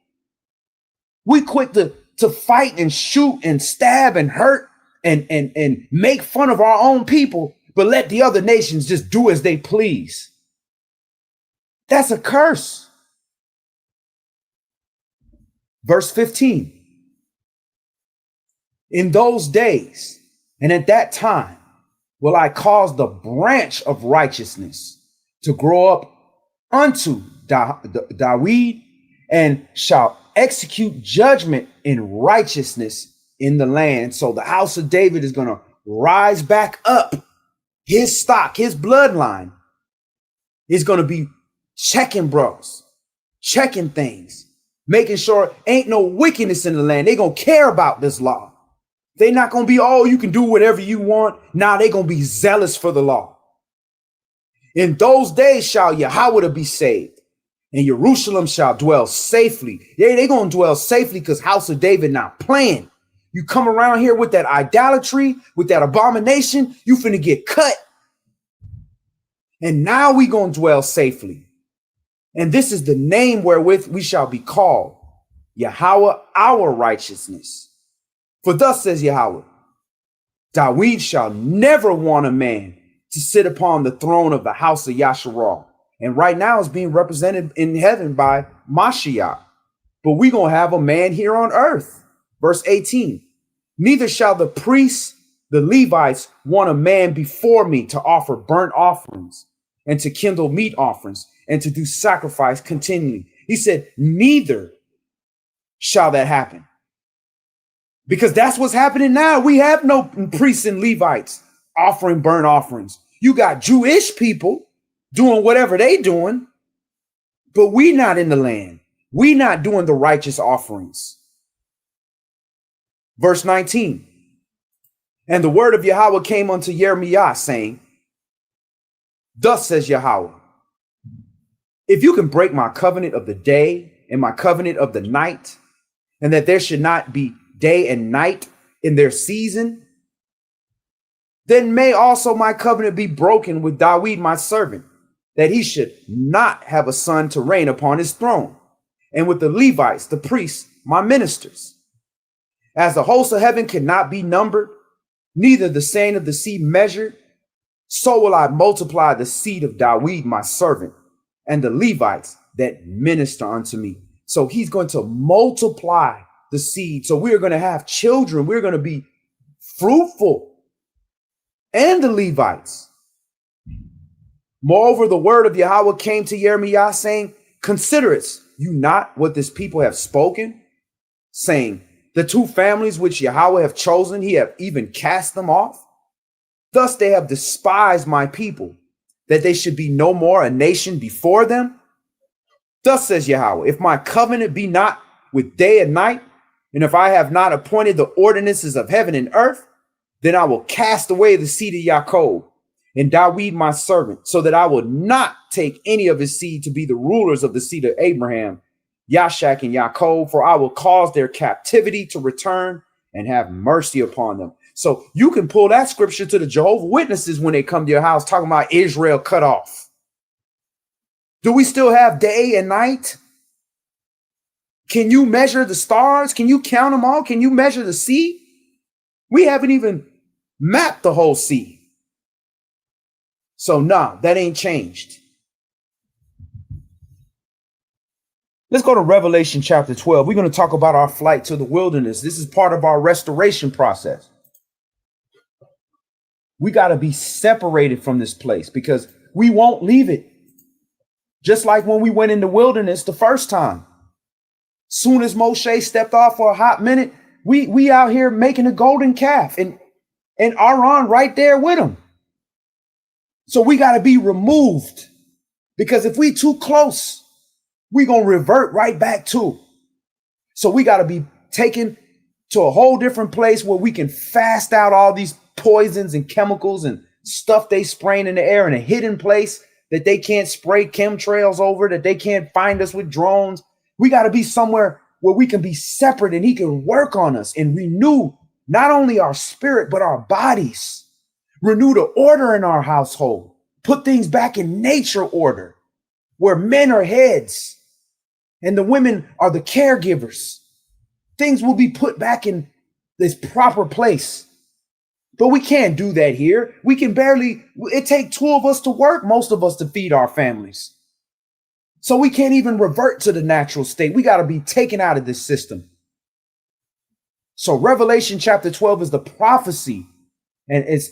We quick to fight and shoot and stab and hurt and make fun of our own people, but let the other nations just do as they please. That's a curse. Verse 15. In those days and at that time will I cause the branch of righteousness to grow up unto Dawid, and shall execute judgment in righteousness in the land. So the house of David is going to rise back up. His stock, his bloodline is going to be checking bros, checking things, making sure ain't no wickedness in the land. They're going to care about this law. They're not going to be, oh, you can do whatever you want. Now they're going to be zealous for the law. In those days shall Yahweh be saved, and Jerusalem shall dwell safely. They're going to dwell safely because house of David not playing. You come around here with that idolatry, with that abomination, you finna get cut. And now we going to dwell safely. And this is the name wherewith we shall be called, Yahweh our righteousness. For thus says Yahweh, Dawid shall never want a man to sit upon the throne of the house of Yasharal. And right now it's being represented in heaven by Mashiach. But we're going to have a man here on earth. Verse 18, neither shall the priests, the Levites, want a man before me to offer burnt offerings and to kindle meat offerings and to do sacrifice continually. He said, neither shall that happen. Because that's what's happening now. We have no priests and Levites offering burnt offerings. You got Jewish people doing whatever they doing, but we not in the land. We not doing the righteous offerings. Verse 19, and the word of Yahweh came unto Jeremiah, saying, thus says Yahweh, if you can break my covenant of the day and my covenant of the night, and that there should not be day and night in their season, then may also my covenant be broken with Dawid my servant, that he should not have a son to reign upon his throne, and with the Levites, the priests, my ministers. As the hosts of heaven cannot be numbered, neither the sand of the sea measured, so will I multiply the seed of Dawid my servant, and the Levites that minister unto me. So he's going to multiply the seed. So we're going to have children. We're going to be fruitful. And the Levites. Moreover, the word of Yahweh came to Jeremiah, saying, considerest you not what this people have spoken, saying, the two families which Yahweh have chosen, he have even cast them off. Thus they have despised my people, that they should be no more a nation before them. Thus says Yahweh, if my covenant be not with day and night, and if I have not appointed the ordinances of heaven and earth, then I will cast away the seed of Jacob and Dawid my servant, so that I will not take any of his seed to be the rulers of the seed of Abraham, Yashak and Jacob, for I will cause their captivity to return and have mercy upon them. So you can pull that scripture to the Jehovah's Witnesses when they come to your house talking about Israel cut off. Do we still have day and night? Can you measure the stars? Can you count them all? Can you measure the sea? We haven't even mapped the whole sea. So no, that ain't changed. Let's go to Revelation chapter 12. We're going to talk about our flight to the wilderness. This is part of our restoration process. We got to be separated from this place because we won't leave it. Just like when we went in the wilderness the first time. Soon as Moshe stepped off for a hot minute, we out here making a golden calf and Aaron right there with him. So we got to be removed because if we too close, we going to revert right back to. So we got to be taken to a whole different place where we can fast out all these poisons and chemicals and stuff they spraying in the air in a hidden place that they can't spray chemtrails over, that they can't find us with drones. We got to be somewhere where we can be separate and he can work on us and renew not only our spirit, but our bodies. Renew the order in our household. Put things back in nature order where men are heads and the women are the caregivers. Things will be put back in this proper place. But we can't do that here. We can barely, it takes two of us to work, most of us to feed our families. So we can't even revert to the natural state. We got to be taken out of this system. So Revelation chapter 12 is the prophecy, and it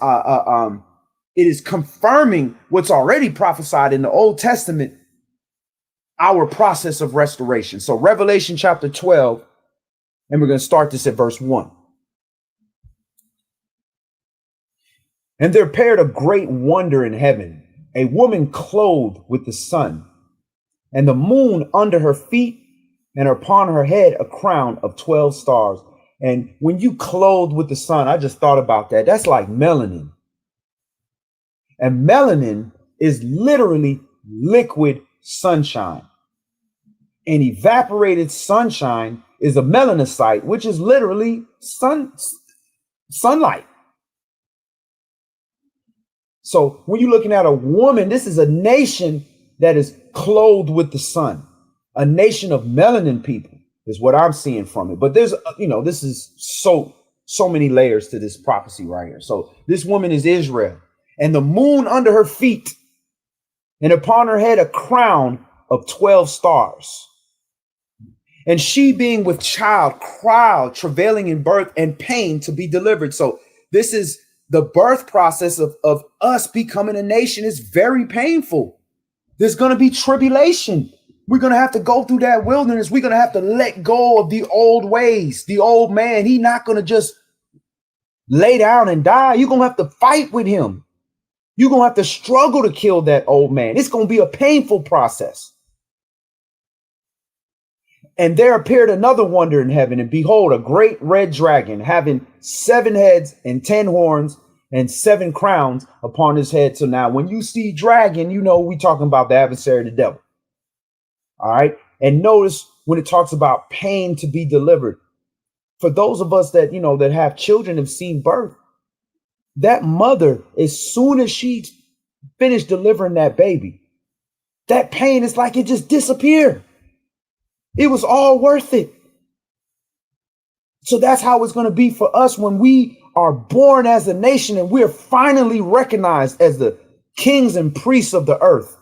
is confirming what's already prophesied in the Old Testament our process of restoration. So Revelation chapter 12, and we're going to start this at verse 1. And there appeared a great wonder in heaven, a woman clothed with the sun, and the moon under her feet, and upon her head a crown of 12 stars. And when you clothed with the sun, I just thought about that. That's like melanin. And melanin is literally liquid sunshine. And evaporated sunshine is a melanocyte, which is literally sunlight. So when you're looking at a woman, this is a nation that is clothed with the sun, a nation of melanin people is what I'm seeing from it. But there's, this is so many layers to this prophecy right here. So this woman is Israel, and the moon under her feet, and upon her head a crown of 12 stars. And she being with child, cried, travailing in birth and pain to be delivered. So this is the birth process of us becoming a nation. Is very painful. There's going to be tribulation. We're going to have to go through that wilderness. We're going to have to let go of the old ways. The old man, he's not going to just lay down and die. You're going to have to fight with him. You're going to have to struggle to kill that old man. It's going to be a painful process. And there appeared another wonder in heaven, and behold, a great red dragon having 7 heads and 10 horns and 7 crowns upon his head. So now when you see dragon, we talking about the adversary, the devil. All right. And notice when it talks about pain to be delivered, for those of us that, that have children, have seen birth, that mother, as soon as she finished delivering that baby, that pain is like it just disappeared. It was all worth it. So that's how it's going to be for us when we are born as a nation and we're finally recognized as the kings and priests of the earth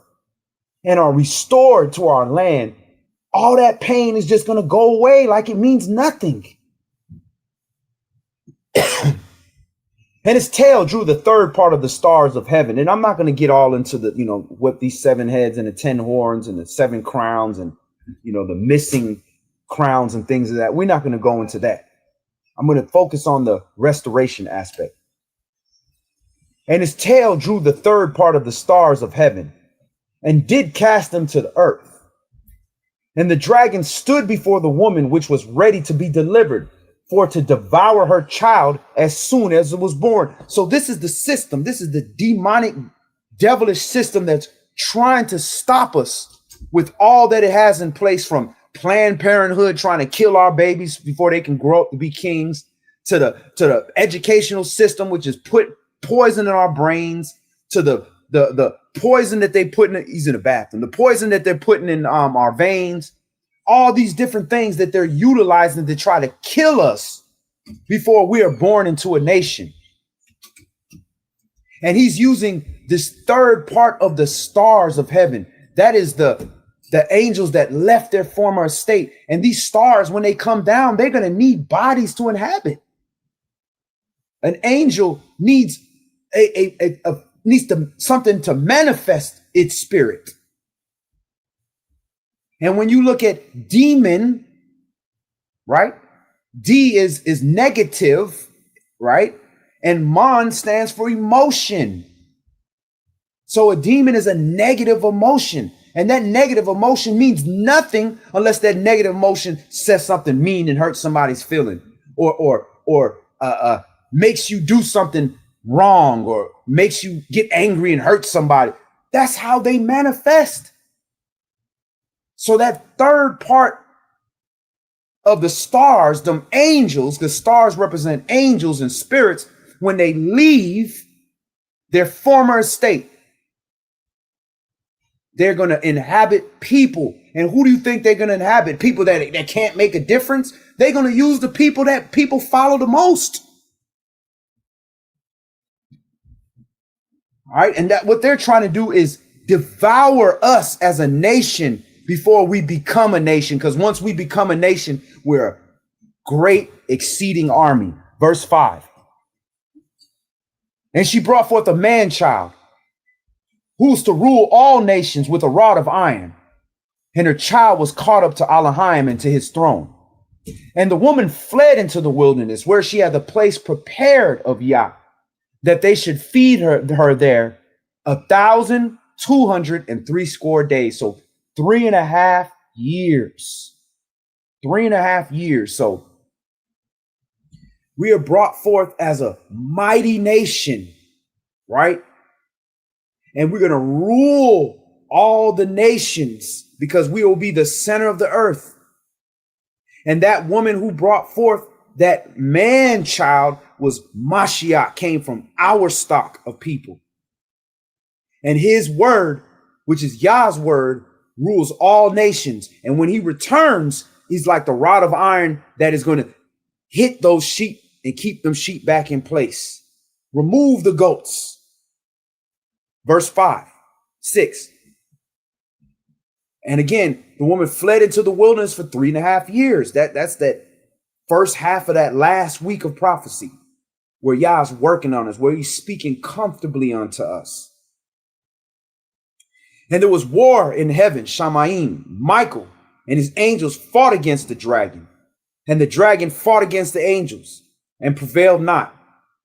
and are restored to our land. All that pain is just going to go away like it means nothing. And his tail drew the third part of the stars of heaven. And I'm not going to get all into the, what these 7 heads and the 10 horns and the 7 crowns and the missing crowns and things of that. We're not going to go into that. I'm going to focus on the restoration aspect. And his tail drew the third part of the stars of heaven and did cast them to the earth. And the dragon stood before the woman, which was ready to be delivered, for to devour her child as soon as it was born. So this is the system. This is the demonic, devilish system that's trying to stop us with all that it has in place, from Planned Parenthood trying to kill our babies before they can grow up to be kings, to the educational system, which is put poison in our brains, to the poison that they put in. He's in the bathroom. The poison that they're putting in our veins. All these different things that they're utilizing to try to kill us before we are born into a nation. And he's using this third part of the stars of heaven. That is the angels that left their former estate. And these stars, when they come down, they're going to need bodies to inhabit. An angel needs something to manifest its spirit. And when you look at demon, right? D is negative, right? And mon stands for emotion. So a demon is a negative emotion. And that negative emotion means nothing unless that negative emotion says something mean and hurts somebody's feeling, or makes you do something wrong, or makes you get angry and hurt somebody. That's how they manifest. So that third part of the stars, them angels, because stars represent angels and spirits, when they leave their former estate, they're going to inhabit people. And who do you think they're going to inhabit? People that can't make a difference. They're going to use the people that people follow the most. All right. And that what they're trying to do is devour us as a nation before we become a nation. Because once we become a nation, we're a great exceeding army. Verse 5. And she brought forth a man child, who's to rule all nations with a rod of iron. and her child was caught up to Elohim and to his throne. And the woman fled into the wilderness, where she had the place prepared of Yah, that they should feed her there 1,260 days. So 3.5 years. 3.5 years. So we are brought forth as a mighty nation, right? And we're going to rule all the nations because we will be the center of the earth. And that woman who brought forth that man child was Mashiach, came from our stock of people. And his word, which is Yah's word, rules all nations. And when he returns, he's like the rod of iron that is going to hit those sheep and keep them sheep back in place. Remove the goats. Verse 5, 6. And again, the woman fled into the wilderness for 3.5 years. That's that first half of that last week of prophecy, where Yah's working on us, where he's speaking comfortably unto us. And there was war in heaven. Shamaim, Michael, and his angels fought against the dragon. And the dragon fought against the angels and prevailed not.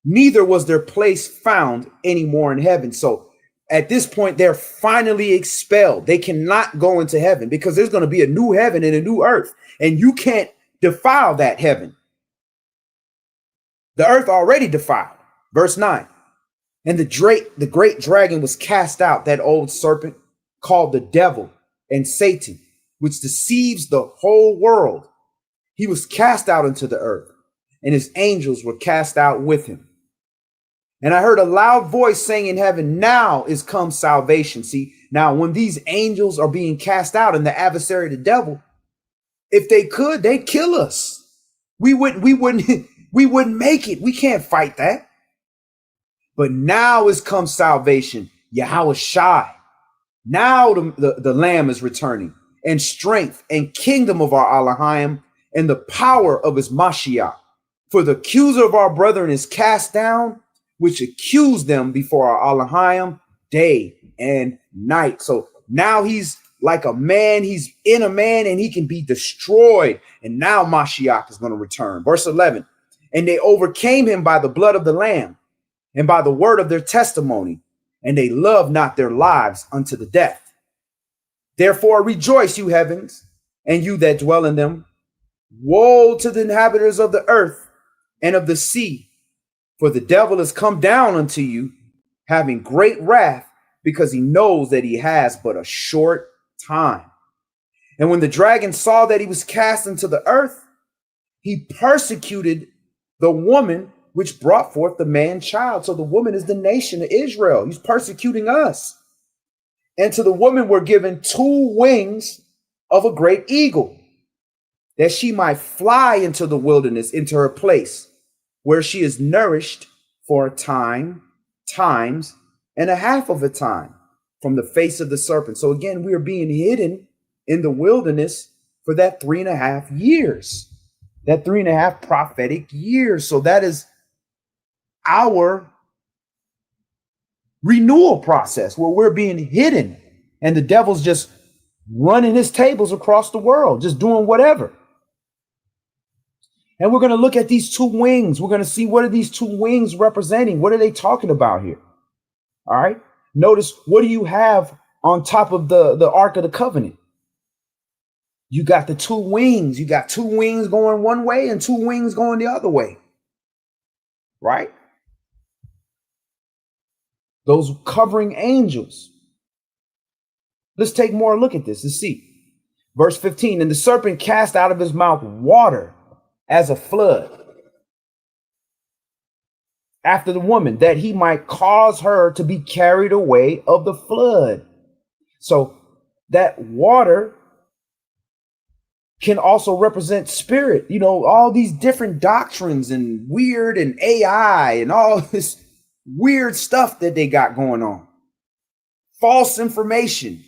Neither was their place found anymore in heaven. So at this point, they're finally expelled. They cannot go into heaven because there's going to be a new heaven and a new earth. And you can't defile that heaven. The earth already defiled. Verse 9. And the great dragon was cast out, that old serpent called the devil and Satan, which deceives the whole world. He was cast out into the earth, and his angels were cast out with him. And I heard a loud voice saying in heaven, now is come salvation. See, now when these angels are being cast out and the adversary, the devil, if they could, they'd kill us. We wouldn't make it. We can't fight that. But now is come salvation. Yahweh Shai. Now the Lamb is returning, and strength and kingdom of our Elohim, and the power of his Mashiach. For the accuser of our brethren is cast down, which accused them before our Elohim day and night. So now he's like a man, he's in a man, and he can be destroyed. And now Mashiach is going to return. Verse 11, and they overcame him by the blood of the Lamb and by the word of their testimony, and they loved not their lives unto the death. Therefore rejoice, you heavens, and you that dwell in them. Woe to the inhabitants of the earth and of the sea, for the devil has come down unto you, having great wrath, because he knows that he has but a short time. And when the dragon saw that he was cast into the earth, he persecuted the woman which brought forth the man child. So the woman is the nation of Israel. He's persecuting us. And to the woman were given 2 wings of a great eagle, that she might fly into the wilderness, into her place, where she is nourished for a time, times, and a half of a time from the face of the serpent. So again, we are being hidden in the wilderness for that 3.5 years, that 3.5 prophetic years. So that is our renewal process, where we're being hidden and the devil's just running his tables across the world, just doing whatever. And we're going to look at these 2 wings. We're going to see, what are these 2 wings representing? What are they talking about here? All right. Notice, what do you have on top of the Ark of the Covenant? You got the 2 wings. You got 2 wings going one way and 2 wings going the other way. Right? Those covering angels. Let's take more look at this. Let's see. Verse 15, and the serpent cast out of his mouth water as a flood after the woman, that he might cause her to be carried away of the flood. So that water can also represent spirit. You know, all these different doctrines and weird and AI and all this weird stuff that they got going on. False information.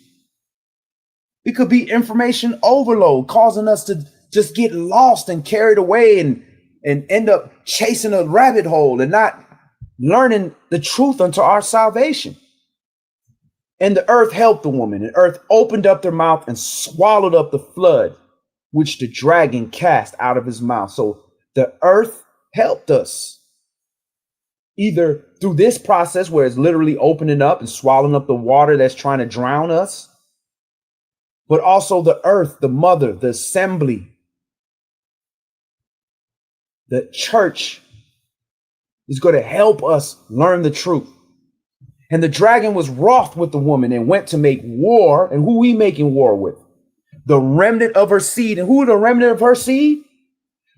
It could be information overload, causing us to just get lost and carried away and end up chasing a rabbit hole and not learning the truth unto our salvation. And the earth helped the woman, and earth opened up their mouth and swallowed up the flood, which the dragon cast out of his mouth. So the earth helped us, either through this process where it's literally opening up and swallowing up the water that's trying to drown us, but also the earth, the mother, the assembly, the church is going to help us learn the truth. And the dragon was wroth with the woman and went to make war. And who we making war with? The remnant of her seed. And who are the remnant of her seed?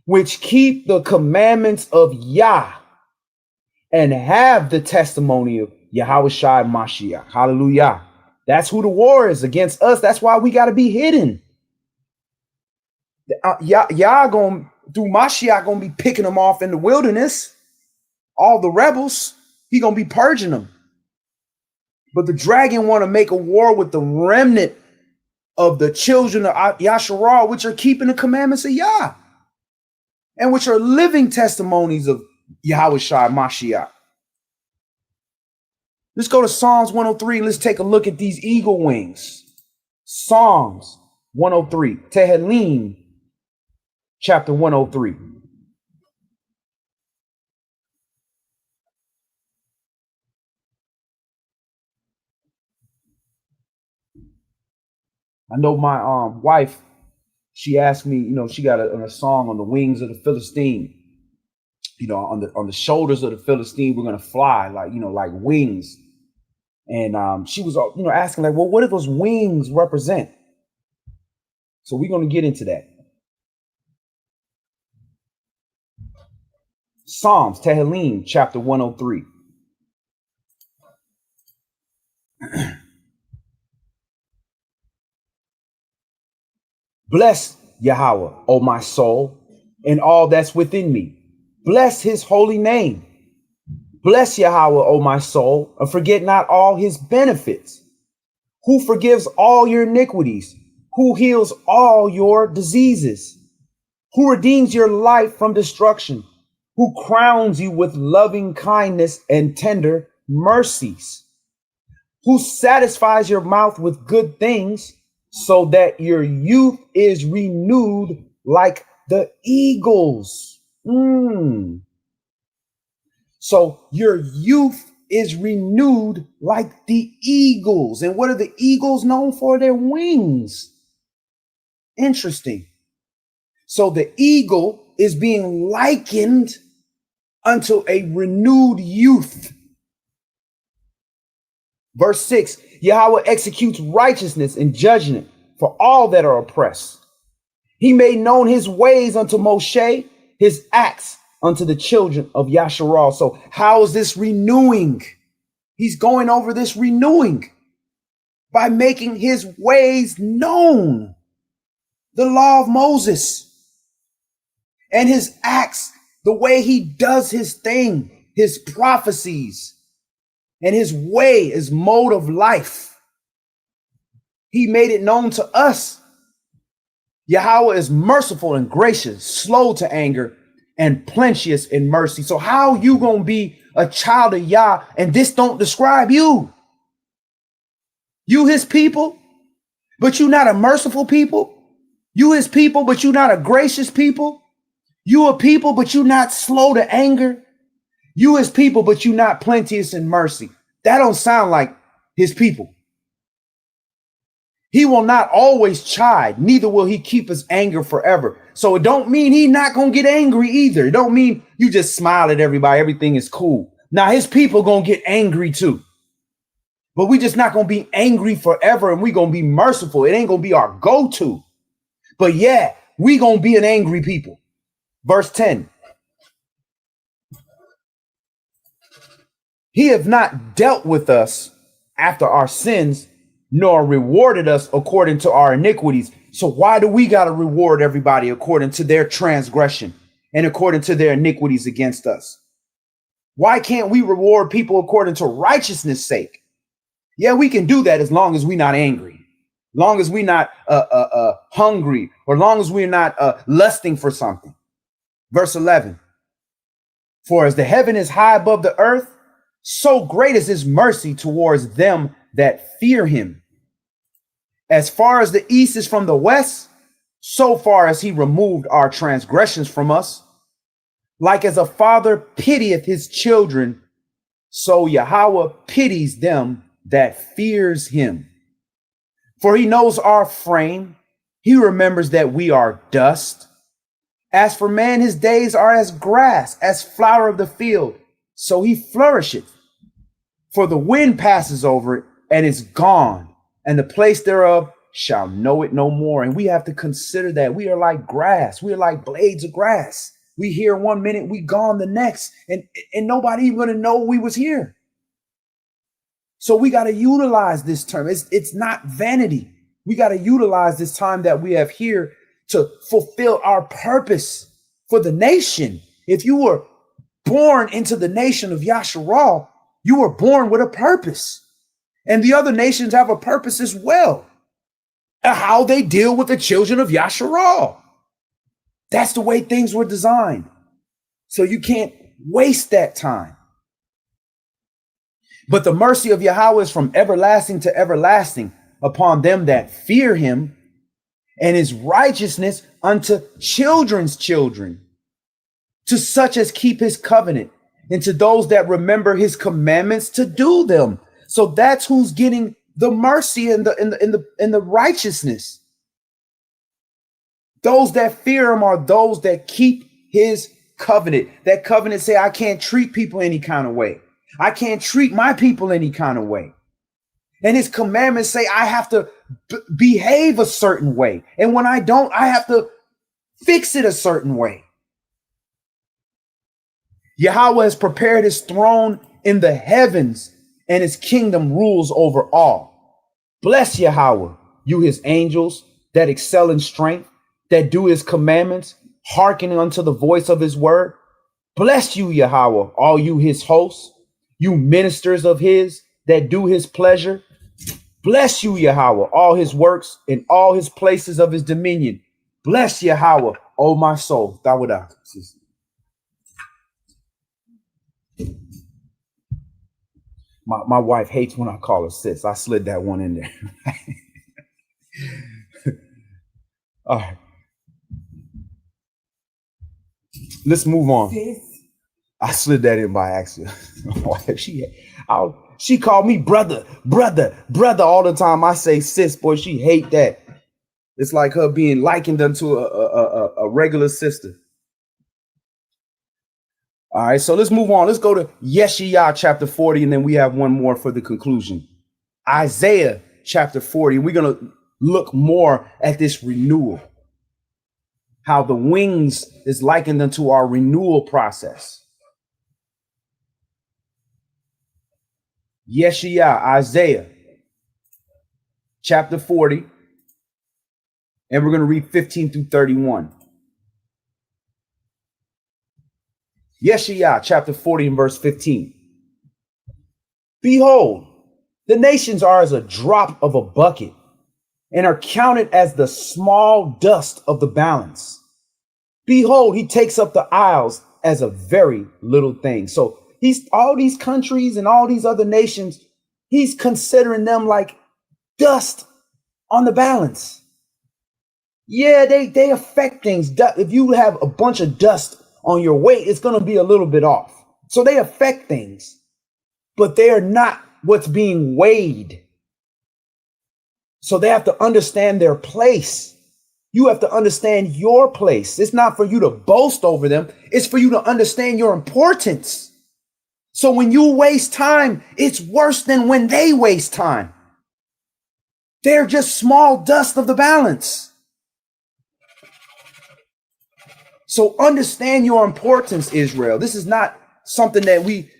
Which keep the commandments of Yah and have the testimony of Yahweh Shai Mashiach. Hallelujah. That's who the war is against us. That's why we got to be hidden. Yah going through Mashiach going to be picking them off in the wilderness. All the rebels, he going to be purging them. But the dragon want to make a war with the remnant of the children of Yasharah, which are keeping the commandments of Yah and which are living testimonies of Yahweh Shai Mashiach. Let's go to Psalms 103. Let's take a look at these eagle wings. Psalms 103, Tehillim, chapter 103. I know my wife, she asked me, she got a song on the wings of the Philistine. On the shoulders of the Philistine, we're gonna fly like wings. And she was asking like, well, what do those wings represent? So we're gonna get into that. Psalms, Tehillim, chapter 103. Bless Yahweh, O my soul, and all that's within me. Bless his holy name. Bless Yahweh, O my soul, and forget not all his benefits. Who forgives all your iniquities, who heals all your diseases, who redeems your life from destruction, who crowns you with loving kindness and tender mercies, who satisfies your mouth with good things, so that your youth is renewed like the eagles. So your youth is renewed like the eagles. And what are the eagles known for? Their wings. Interesting. So the eagle is being likened unto a renewed youth. Verse 6, Yahweh executes righteousness and judgment for all that are oppressed. He made known his ways unto Moshe, his acts unto the children of Yasharal. So how is this renewing? He's going over this renewing by making his ways known. The law of Moses and his acts, the way he does his thing, his prophecies, and his way, his mode of life. He made it known to us. Yahweh is merciful and gracious, slow to anger, and plenteous in mercy. So how you gonna be a child of Yah and this don't describe you? You his people, but you not a merciful people. You his people, but you not a gracious people. You a people, but you not slow to anger. You his people, but you not plenteous in mercy. That don't sound like his people. He will not always chide, neither will he keep his anger forever. So it don't mean he not gonna get angry either. It don't mean you just smile at everybody, everything is cool. Now his people gonna get angry too. But we just not gonna be angry forever, and we gonna be merciful. It ain't gonna be our go-to. But yeah, we gonna be an angry people. Verse 10. He have not dealt with us after our sins, nor rewarded us according to our iniquities. So why do we got to reward everybody according to their transgression and according to their iniquities against us? Why can't we reward people according to righteousness' sake? Yeah, we can do that as long as we're not angry, long as we're not hungry, or long as we're not lusting for something. Verse 11. For as the heaven is high above the earth, so great is his mercy towards them that fear him. As far as the east is from the west, so far as he removed our transgressions from us. Like as a father pitieth his children, so Yahweh pities them that fears him. For he knows our frame. He remembers that we are dust. As for man, his days are as grass, as flower of the field, so he flourisheth. For the wind passes over it and is gone, and the place thereof shall know it no more. And we have to consider that we are like grass. We are like blades of grass. We here 1 minute, we gone the next, and nobody even gonna know we was here. So we got to utilize this term. It's not vanity. We got to utilize this time that we have here to fulfill our purpose for the nation. If you were born into the nation of Yasharal, you were born with a purpose. And the other nations have a purpose as well. How they deal with the children of Yasharal. That's the way things were designed. So you can't waste that time. But the mercy of Yahweh is from everlasting to everlasting upon them that fear him, and his righteousness unto children's children, to such as keep his covenant, and to those that remember his commandments to do them. So that's who's getting the mercy and the righteousness. Those that fear him are those that keep his covenant. That covenant say, I can't treat people any kind of way. I can't treat my people any kind of way. And his commandments say I have to behave a certain way. And when I don't, I have to fix it a certain way. Yahweh has prepared his throne in the heavens, and his kingdom rules over all. Bless Yahweh, you his angels that excel in strength, that do his commandments, hearkening unto the voice of his word. Bless you, Yahweh, all you his hosts, you ministers of his that do his pleasure. Bless you, Yahweh, all his works and all his places of his dominion. Bless Yahweh, O my soul. Dawadah. My wife hates when I call her sis. I slid that one in there. All right. Let's move on. I slid that in by accident. She called me brother all the time. I say sis, boy, she hate that. It's like her being likened unto a regular sister. All right, so let's move on. Let's go to Yeshayah chapter 40, and then we have one more for the conclusion. Isaiah chapter 40. We're going to look more at this renewal. How the wings is likened unto our renewal process. Yeshayah, Isaiah chapter 40, and we're going to read 15 through 31. Yeshayah chapter 40 and verse 15. Behold, the nations are as a drop of a bucket, and are counted as the small dust of the balance. Behold, he takes up the isles as a very little thing. So he's all these countries and all these other nations, he's considering them like dust on the balance. Yeah, they affect things. If you have a bunch of dust on your weight, it's going to be a little bit off. So they affect things, but they are not what's being weighed. So they have to understand their place. You have to understand your place. It's not for you to boast over them. It's for you to understand your importance. So when you waste time, it's worse than when they waste time. They're just small dust of the balance. So understand your importance, Israel. This is not something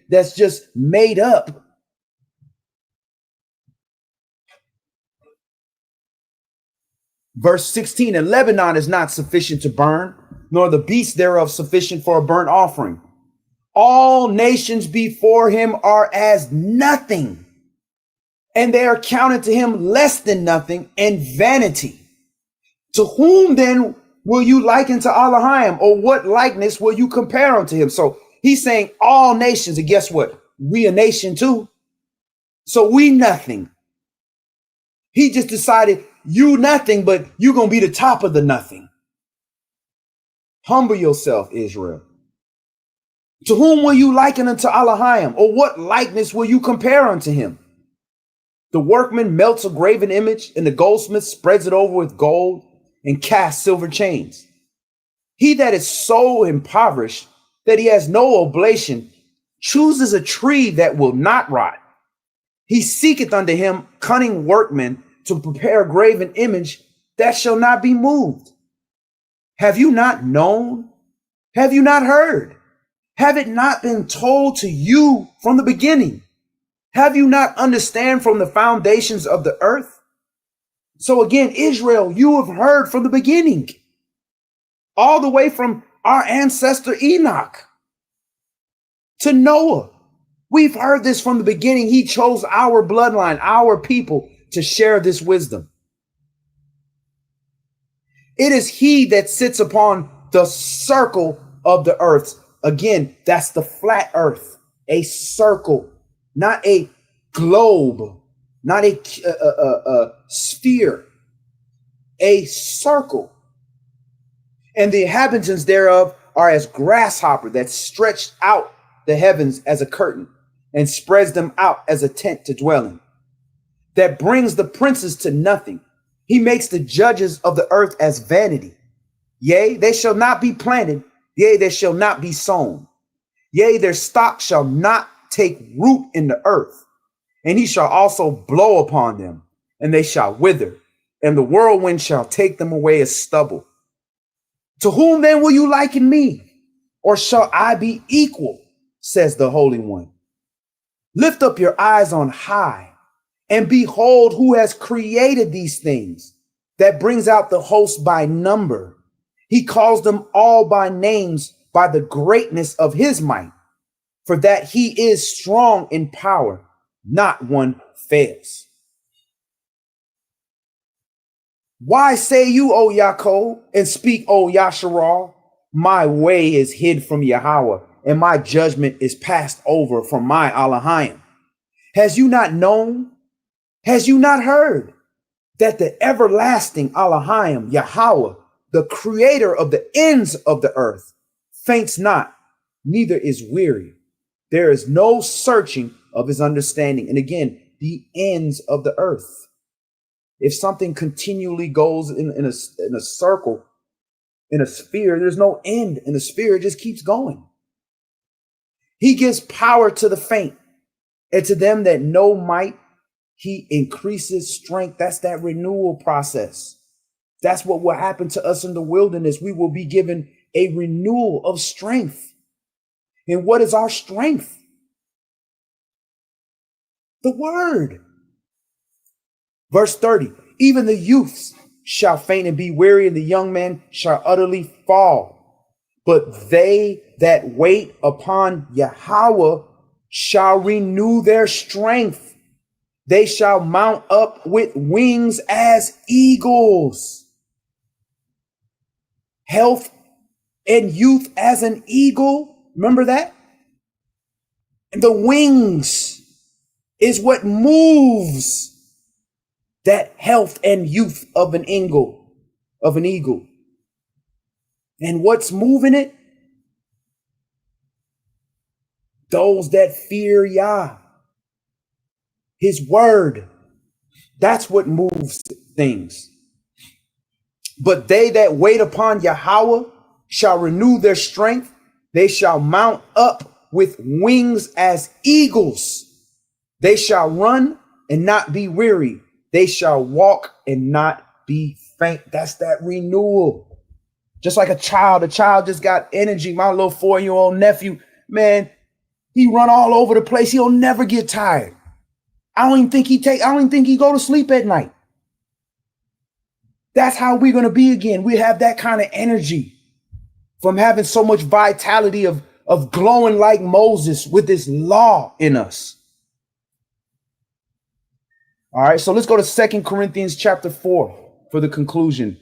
that's just made up. Verse 16, and Lebanon is not sufficient to burn, nor the beasts thereof sufficient for a burnt offering. All nations before him are as nothing, and they are counted to him less than nothing and vanity. To whom then will you liken to Elohim, or what likeness will you compare unto him? So he's saying all nations, and guess what? We a nation too. So we nothing. He just decided you nothing, but you're going to be the top of the nothing. Humble yourself, Israel. To whom will you liken unto Elohim? Or what likeness will you compare unto him? The workman melts a graven image, and the goldsmith spreads it over with gold and casts silver chains. He that is so impoverished that he has no oblation chooses a tree that will not rot. He seeketh unto him cunning workmen to prepare a graven image that shall not be moved. Have you not known? Have you not heard? Have it not been told to you from the beginning? Have you not understand from the foundations of the earth? So again, Israel, you have heard from the beginning, all the way from our ancestor Enoch to Noah. We've heard this from the beginning. He chose our bloodline, our people, to share this wisdom. It is he that sits upon the circle of the earth. Again, that's the flat earth, a circle, not a globe, not a sphere, a circle. And the inhabitants thereof are as grasshopper that stretched out the heavens as a curtain and spreads them out as a tent to dwell in, that brings the princes to nothing. He makes the judges of the earth as vanity. Yea, they shall not be planted. Yea, they shall not be sown. Yea, their stock shall not take root in the earth. And he shall also blow upon them, and they shall wither, and the whirlwind shall take them away as stubble. To whom then will you liken me? Or shall I be equal, says the Holy One? Lift up your eyes on high, and behold who has created these things, that brings out the host by number. He calls them all by names by the greatness of his might, for that he is strong in power, not one fails. Why say you, O Yaakov, and speak, O Yasharal? My way is hid from Yahweh, and my judgment is passed over from my Elohim. Has you not known? Has you not heard that the everlasting Elohim, Yahweh, the creator of the ends of the earth, faints not, neither is weary. There is no searching of his understanding. And again, the ends of the earth. If something continually goes in a circle, in a sphere, there's no end in the sphere. It just keeps going. He gives power to the faint, and to them that know might, he increases strength. That's that renewal process. That's what will happen to us in the wilderness. We will be given a renewal of strength. And what is our strength? The word. Verse 30, even the youths shall faint and be weary, and the young men shall utterly fall. But they that wait upon Yahweh shall renew their strength. They shall mount up with wings as eagles. Health and youth as an eagle. Remember that? And the wings is what moves that health and youth of an eagle, And what's moving it? Those that fear Yah, his word. That's what moves things. But they that wait upon Yahweh shall renew their strength. They shall mount up with wings as eagles. They shall run and not be weary. They shall walk and not be faint. That's that renewal. Just like a child just got energy. My little 4-year-old nephew, man, he run all over the place. He'll never get tired. I don't even think he go to sleep at night. That's how we're going to be again. We have that kind of energy from having so much vitality of glowing like Moses with this law in us. All right, so let's go to 2 Corinthians chapter 4 for the conclusion.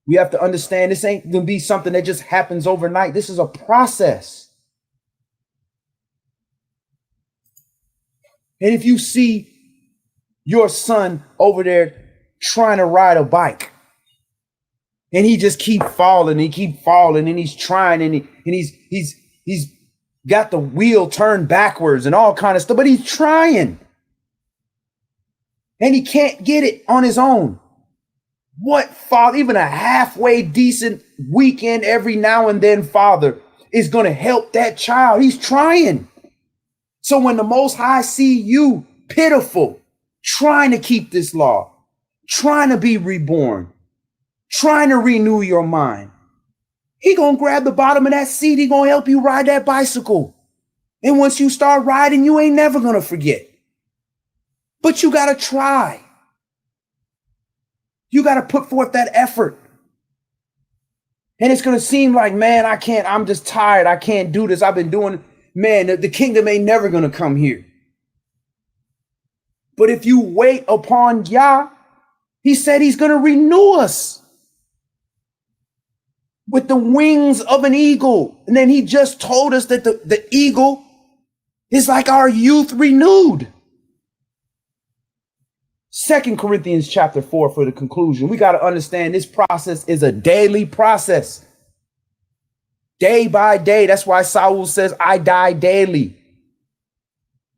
We have to understand this ain't going to be something that just happens overnight. This is a process. And if you see your son over there trying to ride a bike. And he just keep falling, and he's trying, and he's got the wheel turned backwards and all kind of stuff, but he's trying. And he can't get it on his own. What father, even a halfway decent weekend every now and then father, is going to help that child? He's trying. So when the Most High see you pitiful, trying to keep this law, trying to be reborn, trying to renew your mind, he going to grab the bottom of that seat. He going to help you ride that bicycle. And once you start riding, you ain't never going to forget. But you got to try. You got to put forth that effort. And it's going to seem like, man, I can't, I'm just tired. I can't do this. I've been doing, man, the kingdom ain't never going to come here. But if you wait upon Yah, he said he's going to renew us with the wings of an eagle. And then he just told us that the eagle is like our youth renewed. 2 Corinthians chapter 4 for the conclusion. We got to understand this process is a daily process. Day by day. That's why Saul says, I die daily.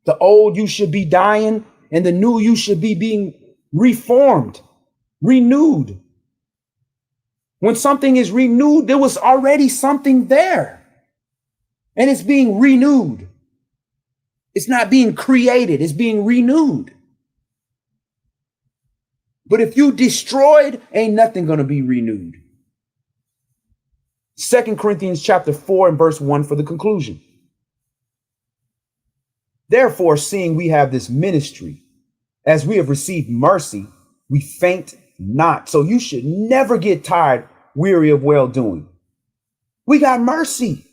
The old you should be dying, and the new you should be being reformed, renewed. When something is renewed, there was already something there. And it's being renewed. It's not being created, it's being renewed. But if you destroyed, ain't nothing going to be renewed. 2 Corinthians chapter 4 and verse 1 for the conclusion. Therefore, seeing we have this ministry, as we have received mercy, we faint not. So you should never get tired, weary of well-doing. We got mercy.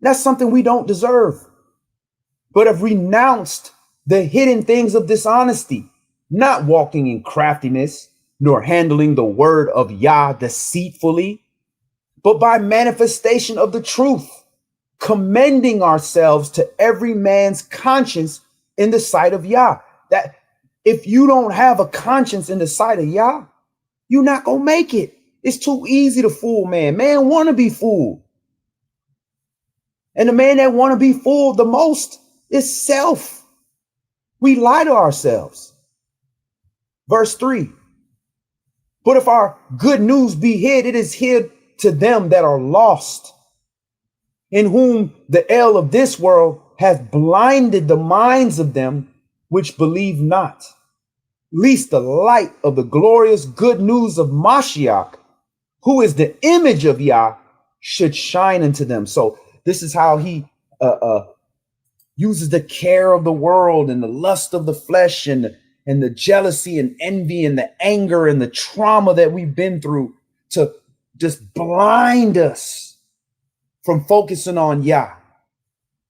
That's something we don't deserve, but have renounced the hidden things of dishonesty, not walking in craftiness, nor handling the word of Yah deceitfully, but by manifestation of the truth, commending ourselves to every man's conscience in the sight of Yah. That if you don't have a conscience in the sight of Yah, you're not going to make it. It's too easy to fool man. Man want to be fooled. And the man that want to be fooled the most is self. We lie to ourselves. Verse 3. But if our good news be hid, it is hid to them that are lost, in whom the El of this world hath blinded the minds of them which believe not, lest the light of the glorious good news of Mashiach, who is the image of Yah, should shine into them. So this is how he uses the care of the world and the lust of the flesh and the jealousy and envy and the anger and the trauma that we've been through to just blind us from focusing on Yah.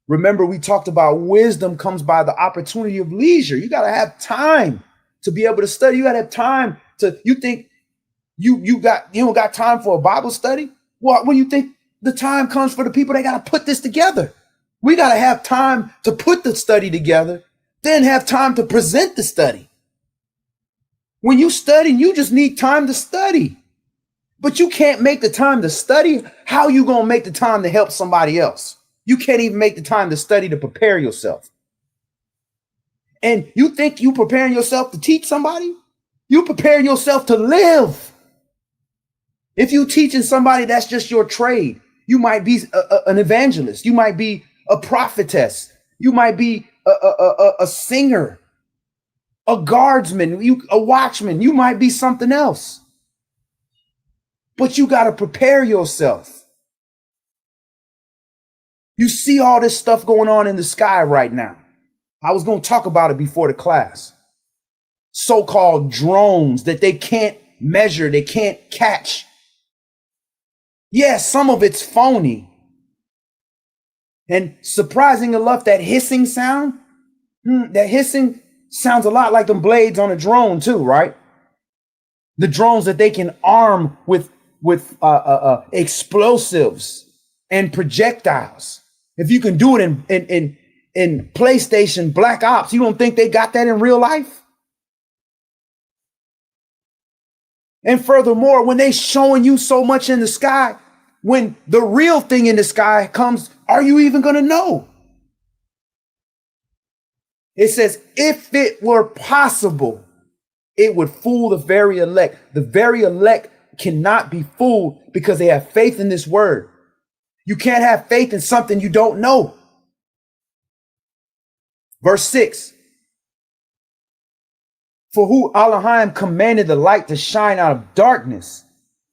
Remember, we talked about wisdom comes by the opportunity of leisure. You got to have time to be able to study. You got to have time to, you think you don't got time for a Bible study? Well, when you think the time comes for the people, they got to put this together. We got to have time to put the study together, then have time to present the study. When you study, you just need time to study. But you can't make the time to study. How you going to make the time to help somebody else? You can't even make the time to study to prepare yourself. And you think you preparing yourself to teach somebody? You preparing yourself to live. If you teaching somebody, that's just your trade. You might be an evangelist. You might be a prophetess. You might be a singer, a guardsman, a watchman. You might be something else. But you got to prepare yourself. You see all this stuff going on in the sky right now. I was going to talk about it before the class. So-called drones that they can't measure, they can't catch. Yes, some of it's phony. And surprising enough, that hissing sound, that hissing sounds a lot like them blades on a drone too, right? The drones that they can arm with explosives and projectiles. If you can do it in PlayStation Black Ops, you don't think they got that in real life? And furthermore, when they showing you so much in the sky, when the real thing in the sky comes, are you even going to know? It says, if it were possible, it would fool the very elect. The very elect cannot be fooled because they have faith in this word. You can't have faith in something you don't know. Verse 6. For who Elohim commanded the light to shine out of darkness,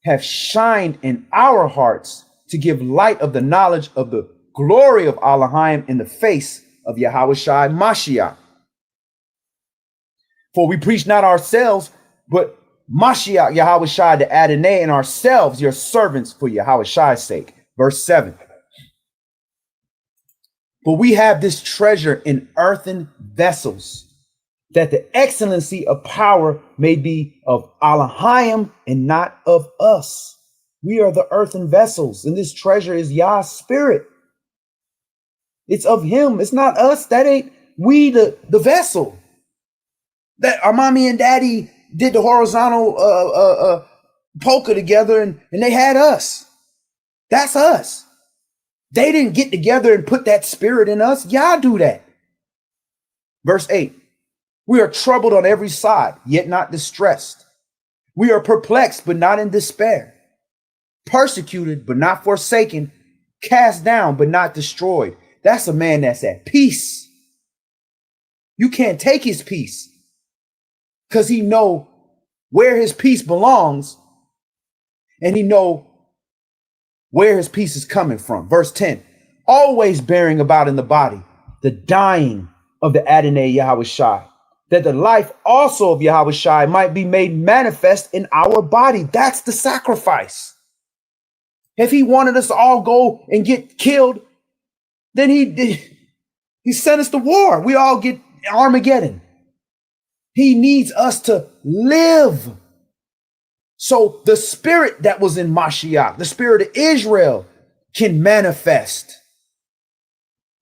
have shined in our hearts to give light of the knowledge of the glory of Elohim in the face of Yahushua Mashiach. For we preach not ourselves, but Mashiach Yahushua the Adonai, and ourselves your servants for Yahushua's sake. Verse 7. But we have this treasure in earthen vessels, that the excellency of power may be of Elohim and not of us. We are the earthen vessels, and this treasure is Yah's spirit. It's of him. It's not us. That ain't we, the vessel. That our mommy and daddy did the horizontal polka together, and they had us. That's us. They didn't get together and put that spirit in us. Yah do that. Verse 8. We are troubled on every side, yet not distressed. We are perplexed, but not in despair. Persecuted, but not forsaken. Cast down, but not destroyed. That's a man that's at peace. You can't take his peace because he know where his peace belongs, and he know where his peace is coming from. Verse 10. Always bearing about in the body the dying of the Adonai Yahushua, that the life also of Yahushua might be made manifest in our body. That's the sacrifice. If he wanted us to all go and get killed, then he sent us to war. We all get Armageddon. He needs us to live. So the spirit that was in Mashiach, the spirit of Israel, can manifest.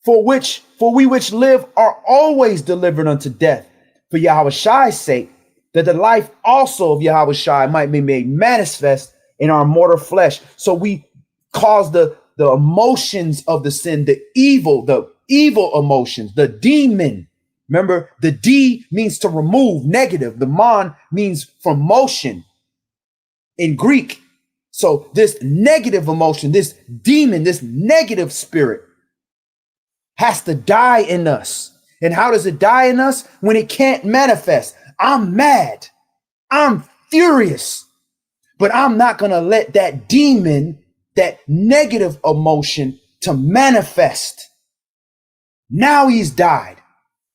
For we which live are always delivered unto death, for Yahushua's sake, that the life also of Yahushua might be made manifest in our mortal flesh. So we cause the emotions of the sin, the evil emotions, the demon. Remember, the D means to remove, negative. The mon means from motion in Greek. So this negative emotion, this demon, this negative spirit has to die in us. And how does it die in us? When it can't manifest. I'm mad. I'm furious. But I'm not going to let that demon, that negative emotion, to manifest. Now he's died.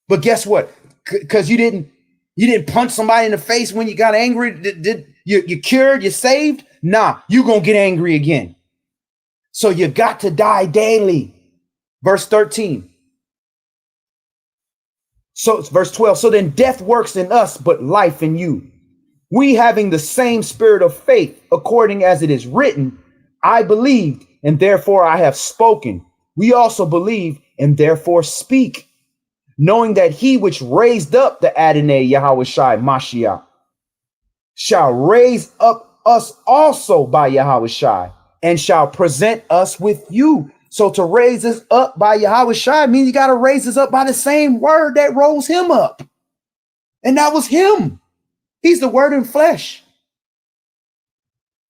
But guess what? Because you didn't punch somebody in the face when you got angry. You cured, you saved? Nah, you're going to get angry again. So you got to die daily. Verse 13. So it's verse 12. So then death works in us, but life in you. We having the same spirit of faith, according as it is written, I believed, and therefore I have spoken. We also believe, and therefore speak, knowing that he which raised up the Adonai Yahushua Mashiach shall raise up us also by Yahushua, and shall present us with you. So to raise us up by Yahushua means you got to raise us up by the same word that rose him up. And that was him. He's the word in flesh.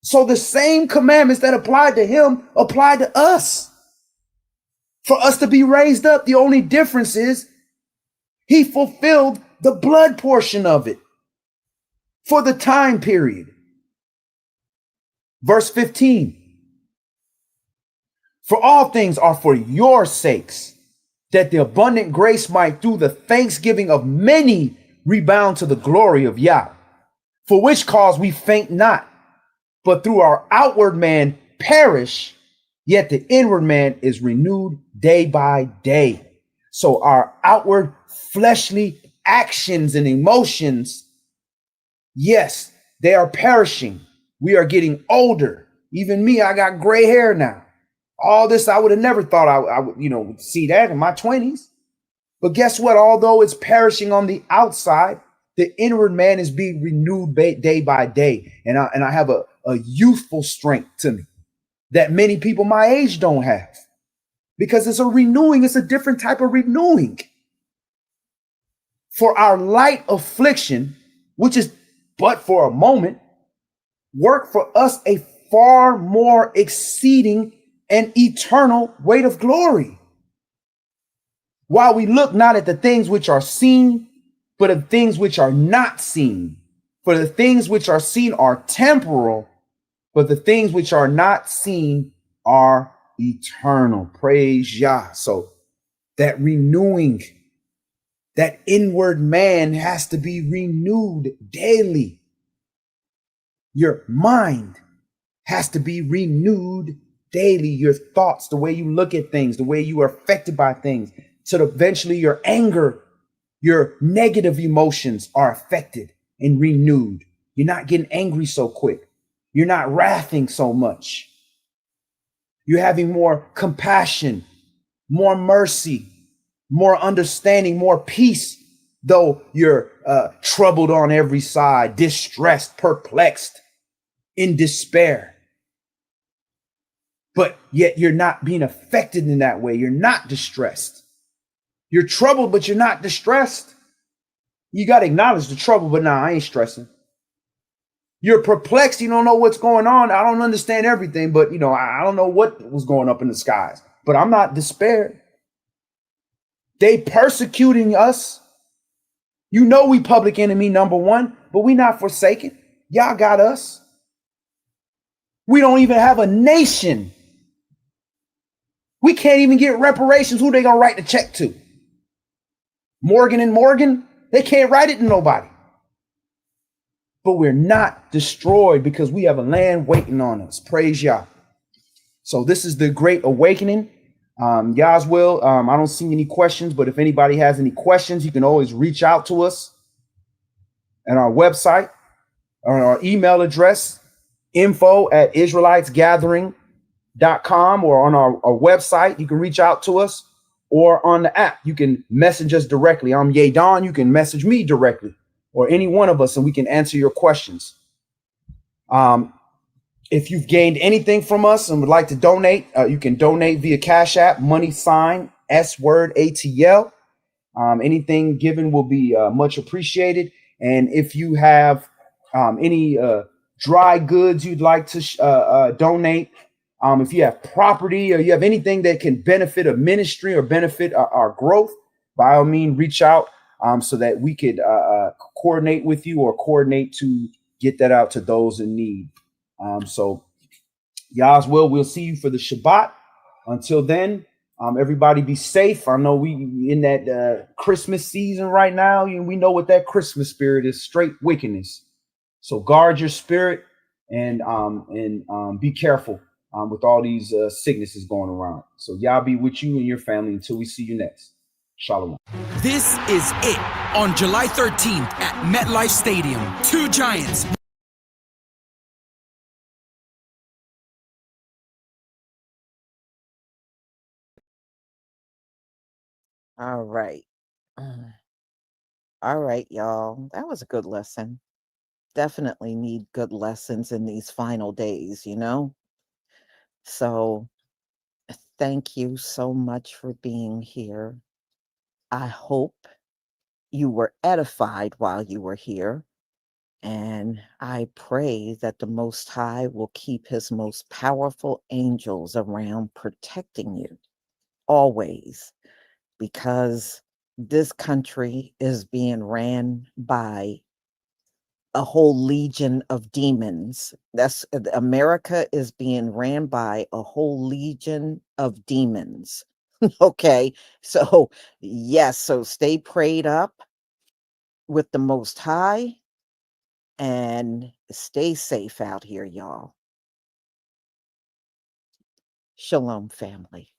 So the same commandments that applied to him apply to us. For us to be raised up, the only difference is he fulfilled the blood portion of it for the time period. Verse 15. For all things are for your sakes, that the abundant grace might through the thanksgiving of many rebound to the glory of Yah. For which cause we faint not, but through our outward man perish, yet the inward man is renewed day by day. So our outward fleshly actions and emotions, yes, they are perishing. We are getting older. Even me, I got gray hair now. All this, I would have never thought I would, see that in my 20s. But guess what? Although it's perishing on the outside, The inward man is being renewed day by day. And I have a youthful strength to me that many people my age don't have, because it's a renewing. It's a different type of renewing. For our light affliction, which is but for a moment, work for us a far more exceeding and eternal weight of glory. While we look not at the things which are seen, but of things which are not seen. For the things which are seen are temporal, but the things which are not seen are eternal. Praise Yah. So that renewing, that inward man has to be renewed daily. Your mind has to be renewed daily. Your thoughts, the way you look at things, the way you are affected by things, so that eventually your anger, your negative emotions are affected and renewed. You're not getting angry so quick. You're not wrathing so much. You're having more compassion, more mercy, more understanding, more peace, though you're troubled on every side, distressed, perplexed, in despair. But yet you're not being affected in that way. You're not distressed. You're troubled, but you're not distressed. You got to acknowledge the trouble, but nah, I ain't stressing. You're perplexed. You don't know what's going on. I don't understand everything, but I don't know what was going up in the skies, but I'm not despaired. They persecuting us. We public enemy number one, but we not forsaken. Y'all got us. We don't even have a nation. We can't even get reparations. Who they gonna write the check to? Morgan and Morgan? They can't write it to nobody. But we're not destroyed because we have a land waiting on us. Praise Yah. So this is the great awakening. Yah's will. I don't see any questions, but if anybody has any questions, you can always reach out to us at our website or our email address, info@israelitesgathering.com, or on our website. You can reach out to us, or on the app. You can message us directly. I'm Yadon. You can message me directly, or any one of us, and we can answer your questions. If you've gained anything from us and would like to donate, you can donate via Cash App, # S-word ATL. Anything given will be much appreciated. And if you have any dry goods you'd like to donate, if you have property or you have anything that can benefit a ministry or benefit our growth, by all means, reach out so that we could coordinate with you or coordinate to get that out to those in need. So Yah's will, we'll see you for the Shabbat. Until then, everybody be safe. I know we in that Christmas season right now, and we know what that Christmas spirit is, straight wickedness. So guard your spirit and be careful with all these sicknesses going around. So Yah be with you and your family until we see you next. Shalom. This is it on July 13th at MetLife Stadium. Two giants. All right. All right, y'all. That was a good lesson. Definitely need good lessons in these final days, So thank you so much for being here. I hope you were edified while you were here. And I pray that the Most High will keep his most powerful angels around protecting you always, because this country is being ran by a whole legion of demons. America is being ran by a whole legion of demons. Okay. So, yes. So stay prayed up with the Most High and stay safe out here, y'all. Shalom, family.